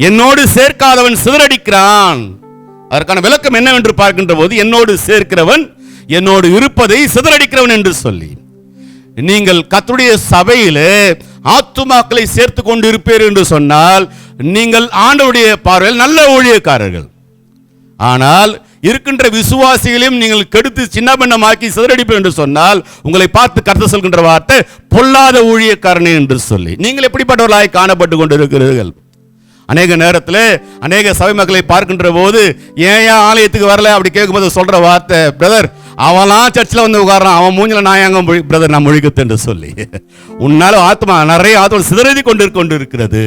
என்னோடு சேர்க்காதவன் சிதறடிக்கிறான். அதற்கான விளக்கம் என்னவென்று பார்க்கின்ற போது, என்னோடு சேர்க்கிறவன் என்னோடு இருப்பதை சிதறடிக்கிறவன் என்று சொல்லி, நீங்கள் கர்த்தருடைய சபையிலே ஆத்துமாக்களை சேர்த்து கொண்டு இருப்பீர்கள் என்று சொன்னால் நீங்கள் ஆண்டவருடைய பார்வையில் நல்ல ஊழியக்காரர்கள். ஆனால் இருக்கின்ற விசுவாசிகளையும் நீங்கள் கெடுத்து சின்னபின்னமாக்கி சிதறடிப்பீர்கள் என்று சொன்னால் உங்களை பார்த்து கர்த்தர் சொல்கின்ற வார்த்தை பொல்லாத ஊழியக்காரனே என்று சொல்லி, நீங்கள் எப்படிப்பட்டவர்களாய் காணப்பட்டு கொண்டிருக்கிறீர்கள்? அநேக நேரத்தில் அநேக சபை மக்களை பார்க்கின்ற போது ஏன் ஆலயத்துக்கு வரல அப்படி கேட்கும்போது சொல்ற வார்த்தை, பிரதர் அவன்லாம் சர்ச்சில் வந்து உட்காரான், அவன் மூஞ்சில நான் எங்க பிரதர் நான் முழிக்கத்து என்று சொல்லி, உன்னால ஆத்மா நிறைய ஆத்மா சிதறடி கொண்டு இருக்கிறது.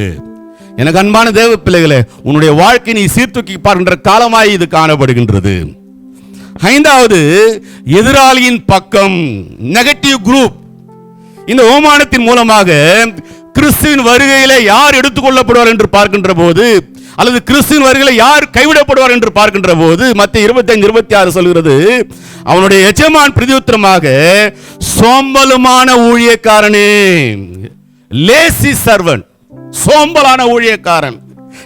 எனக்கு அன்பான தேவ பிள்ளைகளே, உன்னுடைய வாழ்க்கை நீ சீர்தூக்கி பார்க்கின்ற காலமாய் இது காணப்படுகின்றது. 5வது, எதிராளியின் பக்கம், நெகட்டிவ் குரூப். இந்த ஓமானத்தின் மூலமாக கிறிஸ்துவின் வருகையிலே யார் எடுத்துக்கொள்ளப்படுவார் என்று பார்க்கின்ற போது, அல்லது கிறிஸ்துவின் வருகையிலே யார் கைவிடப்படுவார் என்று பார்க்கின்ற போது மத்தேயு 25:26 சொல்கிறது, அவனுடைய எஜமான் பிரதியுத்தரமாக சோம்பலுமான ஊழியக்காரனே, லேசி சர்வன்ட், சோம்பலான ஊழியக்காரன்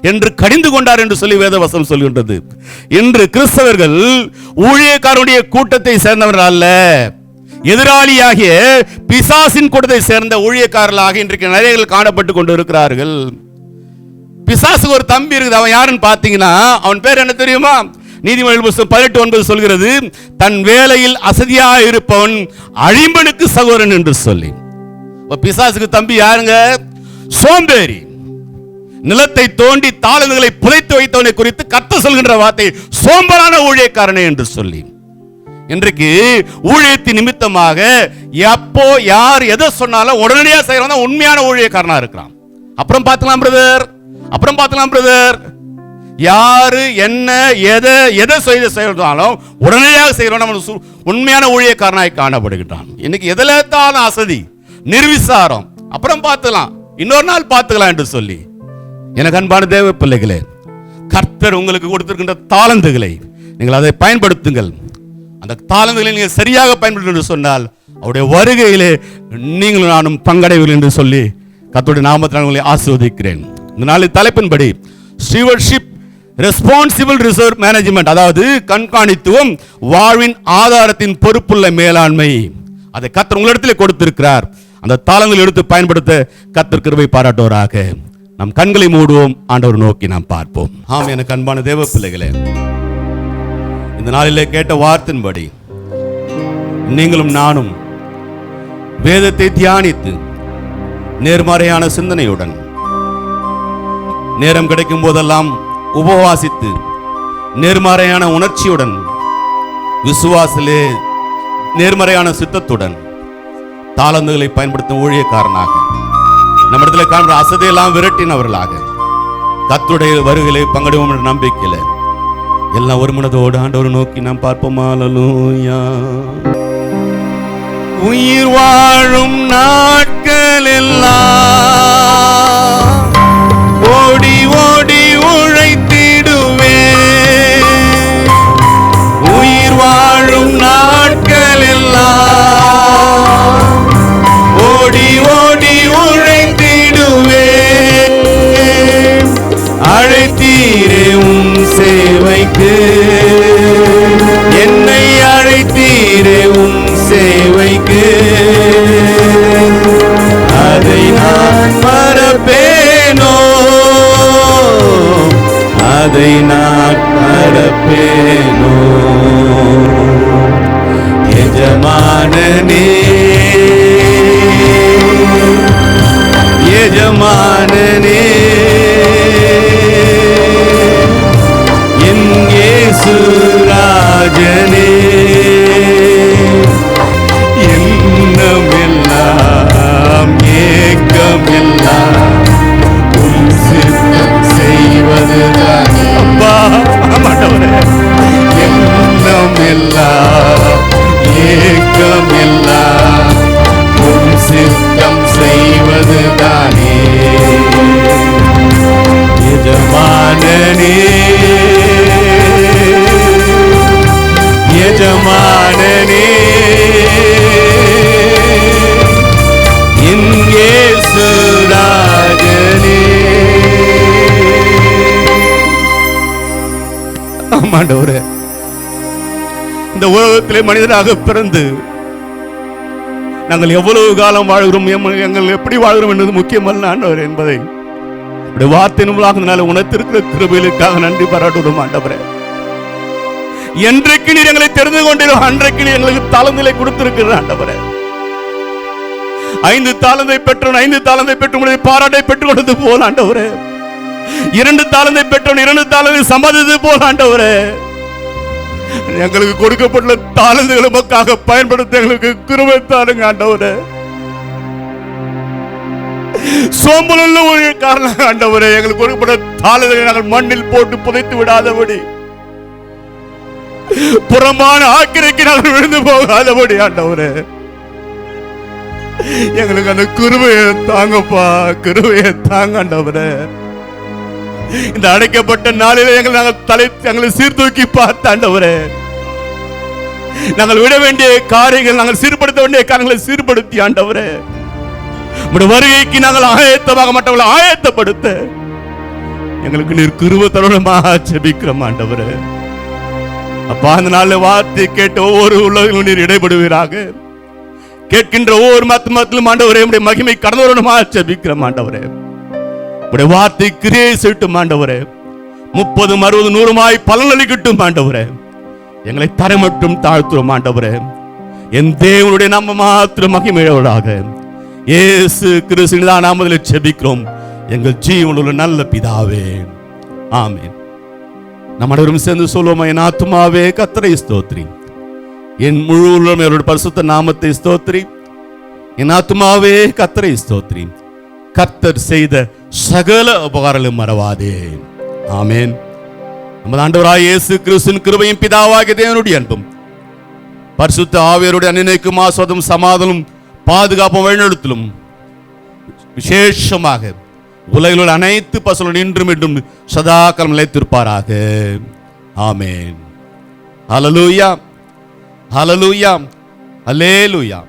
என்று கடிந்து கொண்டார் என்று சொல்லி வேதவசனம் சொல்கின்றது. இன்று கிறிஸ்தவர்கள் ஊழியக்காரனுடைய கூட்டத்தை சேர்ந்தவர்கள் அல்ல, எதிராளியாகிய பிசாசின் கூட்டத்தை சேர்ந்த ஊழியக்காரர்களாக இன்றைக்கு நிறைய காணப்பட்டு கொண்டு இருக்கிறார்கள். பிசாசுக்கு ஒரு தம்பி இருக்குது, அவன் யாருன்னு பார்த்தீங்கன்னா அவன் பேர் என்ன தெரியுமா? நீதிமொழிகள் புத்தகம் 18:9 சொல்கிறது, தன் வேலையில் அசதியாக இருப்பவன் அழிம்பனுக்கு சகோதரன் என்று சொல்லி. பிசாசுக்கு தம்பி யாருங்க? சோம்பேறி, நிலத்தை தோண்டி தாளந்துகளை புதைத்து வைத்தவனை குறித்து கர்த்தர் சொல்கின்ற வார்த்தை சோம்பலான ஊழியக்காரனே என்று சொல்லி. இன்றைக்கு ஊழியத்தின் நிமித்தமாக எப்போ யார் எதை சொன்னாலும் உடனடியாக செய்யறவன் உண்மையான ஊழியக்காரனா இருக்கிறான். அப்புறம் பார்க்கலாம் பிரதர், அப்புறம் பார்க்கலாம் பிரதர், யாரு என்ன எதை செய்தாலும் உடனடியாக செய்கிறோம் நம்ம உண்மையான ஊழியக்காரனாய் காணப்படுகின்றான். இன்னைக்கு எதில் தான் அசதி, நிர்விசாரம், அப்புறம் பார்த்துக்கலாம், இன்னொரு நாள் பார்த்துக்கலாம் என்று சொல்லி. எனக்கு அன்பான தேவ பிள்ளைகளே, கர்த்தர் உங்களுக்கு கொடுத்திருக்கின்ற தாளந்துகளை நீங்கள் அதை பயன்படுத்துங்கள். அந்த தாளந்துகளை நீங்கள் சரியாக பயன்படுத்த என்று சொன்னால் அவருடைய வருகையிலே நீங்களும் நானும் பங்கடைவீர்கள் என்று சொல்லி கர்த்தருடைய நாமத்தில் உங்களை ஆசீர்வதிக்கிறேன். இந்த நாளின் தலைப்பின்படி ஸ்டீவர்ஷிப் ரெஸ்பான்சிபிள் ரிசர்வ் மேனேஜ்மெண்ட், அதாவது கண்காணித்துவம், வாழ்வின் ஆதாரத்தின் பொறுப்புள்ள மேலாண்மை, அதை கர்த்தர் உங்களிடத்திலே கொடுத்திருக்கிறார். அந்த தாளங்களை எடுத்து பயன்படுத்த கர்த்தர் கிருபை பாராட்டுவராக. நம் கண்களை மூடுவோம், ஆண்டவர் நோக்கி நாம் பார்ப்போம். ஆம், எனக்கு அன்பான தேவ பிள்ளைகளே, இந்த நாளிலே கேட்ட வார்த்தையின்படி நீங்களும் நானும் வேதத்தை தியானித்து நேர்மறையான சிந்தனையுடன் நேரம் கிடைக்கும் போதெல்லாம் உபவாசித்து நேர்மறையான உணர்ச்சியுடன் விசுவாசிலே நேர்மறையான சித்தத்துடன் தாளந்துகளை பயன்படுத்தும் ஊழியக்காரனாக நம்மிடத்துல காண்ற அசதையெல்லாம் விரட்டினவர்களாக கர்த்தருடைய வருகையிலே பங்கெடுவோம் என்ற நம்பிக்கையில எல்லாம் ஒரு மனதோடு ஆண்டவரை நோக்கி நாம் பார்ப்போம். அல்லேலூயா. உயிர் வாழும் நாட்கள் எல்லாம் ஓடி ஓடி உழைத்திடுவே, உயிர் வாழும் நாட்கள் எல்லாம் ஓடி ஓடி உழைத்திடுவே, அழைத்தீரே உம் சேவைக்கு, என்னை அழைத்தீரே உம் சேவைக்கு, அதை நான் மறப்பேனோ, அதை நான் மறப்பேனோ. எஜமானனே எஜமானனே என் இயேசு ராஜனே, எண்ணமெல்லாம் ஏக்கமெல்லாம் உம் சித்தம் செய்வதுதான். அப்பா ஆண்டவரே, எண்ணமெல்லாம் ஏக்கமெல்லாம் உம் சித்தம் செய்வதுதானே. எஜமானனே எஜமானனே என் இயேசு ராஜனே. ஆமாண்டவரே, இந்த உலகத்திலே மனிதராக பிறந்து நாங்கள் எவ்வளவு காலம் வாழ்கிறோம், எங்கள் எப்படி வாழ்கிறோம் என்பது முக்கியமல்ல ஆண்டவர் என்பதை வார்த்தையின் மூலமாக உணர்த்திருக்கிற கிருபைகளுக்காக நன்றி பாராட்டுவோம் ஆண்டவரே. என்றைக்கு நீர் எங்களை தெரிந்து கொண்டீர்கள் அன்றைக்கு நீர் எங்களுக்கு தாளந்துகளை கொடுத்திருக்கிற ஆண்டவரே. 5 தாளந்தை பெற்றவன் 5 தாளந்தை பெற்று பாராட்டை பெற்றுக் கொடுத்தது போல் ஆண்டவரே, 2 தாளந்தை பெற்றவன் 2 தாளந்தை சம்பாதித்தது போல் ஆண்டவரே, எங்களுக்கு கொடுக்கப்பட்ட தாளந்துகளை மக்களாக பயன்படுத்த எங்களுக்கு கிருபை தாருங்க ஆண்டவரே. சோம்பலுள்ள ஒரு காரணம் ஆண்டவரே, எங்களுக்கு கொடுக்கப்பட்ட தாளந்துகளை நாங்கள் மண்ணில் போட்டு புதைத்து விடாதபடி, புறமான ஆக்கிரைக்கு நாங்கள் விழுந்து போகாதபடி ஆண்டவரே, எங்களுக்கு அந்த கிருபையை தாங்கப்பா, கிருபையை தாங்க ஆண்டவரே. இந்த அடைக்கப்பட்ட நாளிலே எங்களை சீர்தூக்கி பார்த்த ஆண்டவரே, நாங்கள் விட வேண்டிய காரியங்கள், நாங்கள் சீர்படுத்த வேண்டிய காரியங்களை சீர்படுத்தி ஆண்டவரே, உம்முடைய வருகைக்கு நாங்கள் ஆயத்தமாக மற்றவர்களை ஆயத்தப்படுத்த எங்களுக்கு நீர் கிருபை தருணமாக ஜெபிக்கிறோம் ஆண்டவரே. அப்பா, அந்த நாள்ல வார்த்தை கேட்ட ஒவ்வொரு உள்ளவர்களும் நீர் இடைபடுவீராக. கேட்கின்ற ஒவ்வொரு மத்திலும் ஆண்டவரே உம்முடைய மகிமை கடந்து வரணுமாக ஜெபிக்கிறோம் ஆண்டவரே. உம்முடைய வார்த்தை கிரியை செய்யட்டும் ஆண்டவரே. 30, 60, 100 பலன் அளிக்கட்டும் ஆண்டவரே. எங்களை தர மட்டும் தாழ்த்துறோம் ஆண்டவரே. என் தேவனுடைய நாம மாத்திரம் மகிமையோடாக இயேசு கிறிஸ்துவின் நாமத்தில் ஜெபிக்கிறோம் எங்கள் ஜீவனுள்ள நல்ல பிதாவே, ஆமென். நம்ம அனைவரும் சேர்ந்து சொல்லுவோமா? என் ஆத்துமாவே கர்த்தரை ஸ்தோத்திரி, என் முழு உள்ளமே அவருடைய பரிசுத்த நாமத்தை ஸ்தோத்திரி. என் ஆத்துமாவே கர்த்தரை ஸ்தோத்திரி, கர்த்தர் செய்த சகல உபகாரங்களும் மறவாதே. ஆமென். நமது ஆண்டவராகிய இயேசு கிறிஸ்துவின் கிருபையும் பிதாவாகிய தேவனுடைய அன்பும் பரிசுத்த ஆவியாருடைய அன்னைக்கும் ஆசீர்வாதமும் சமாதானமும் பாதுகாப்பும் வழிநடத்தலும் விசேஷமாக உலகில் உள்ள அனைத்து பசுகளும் இன்றும் இன்றும் சதா காலம் நிலைத்திருப்பாராக. ஆமென். ஹல்லேலூயா, ஹல்லேலூயா, அல்லேலூயா.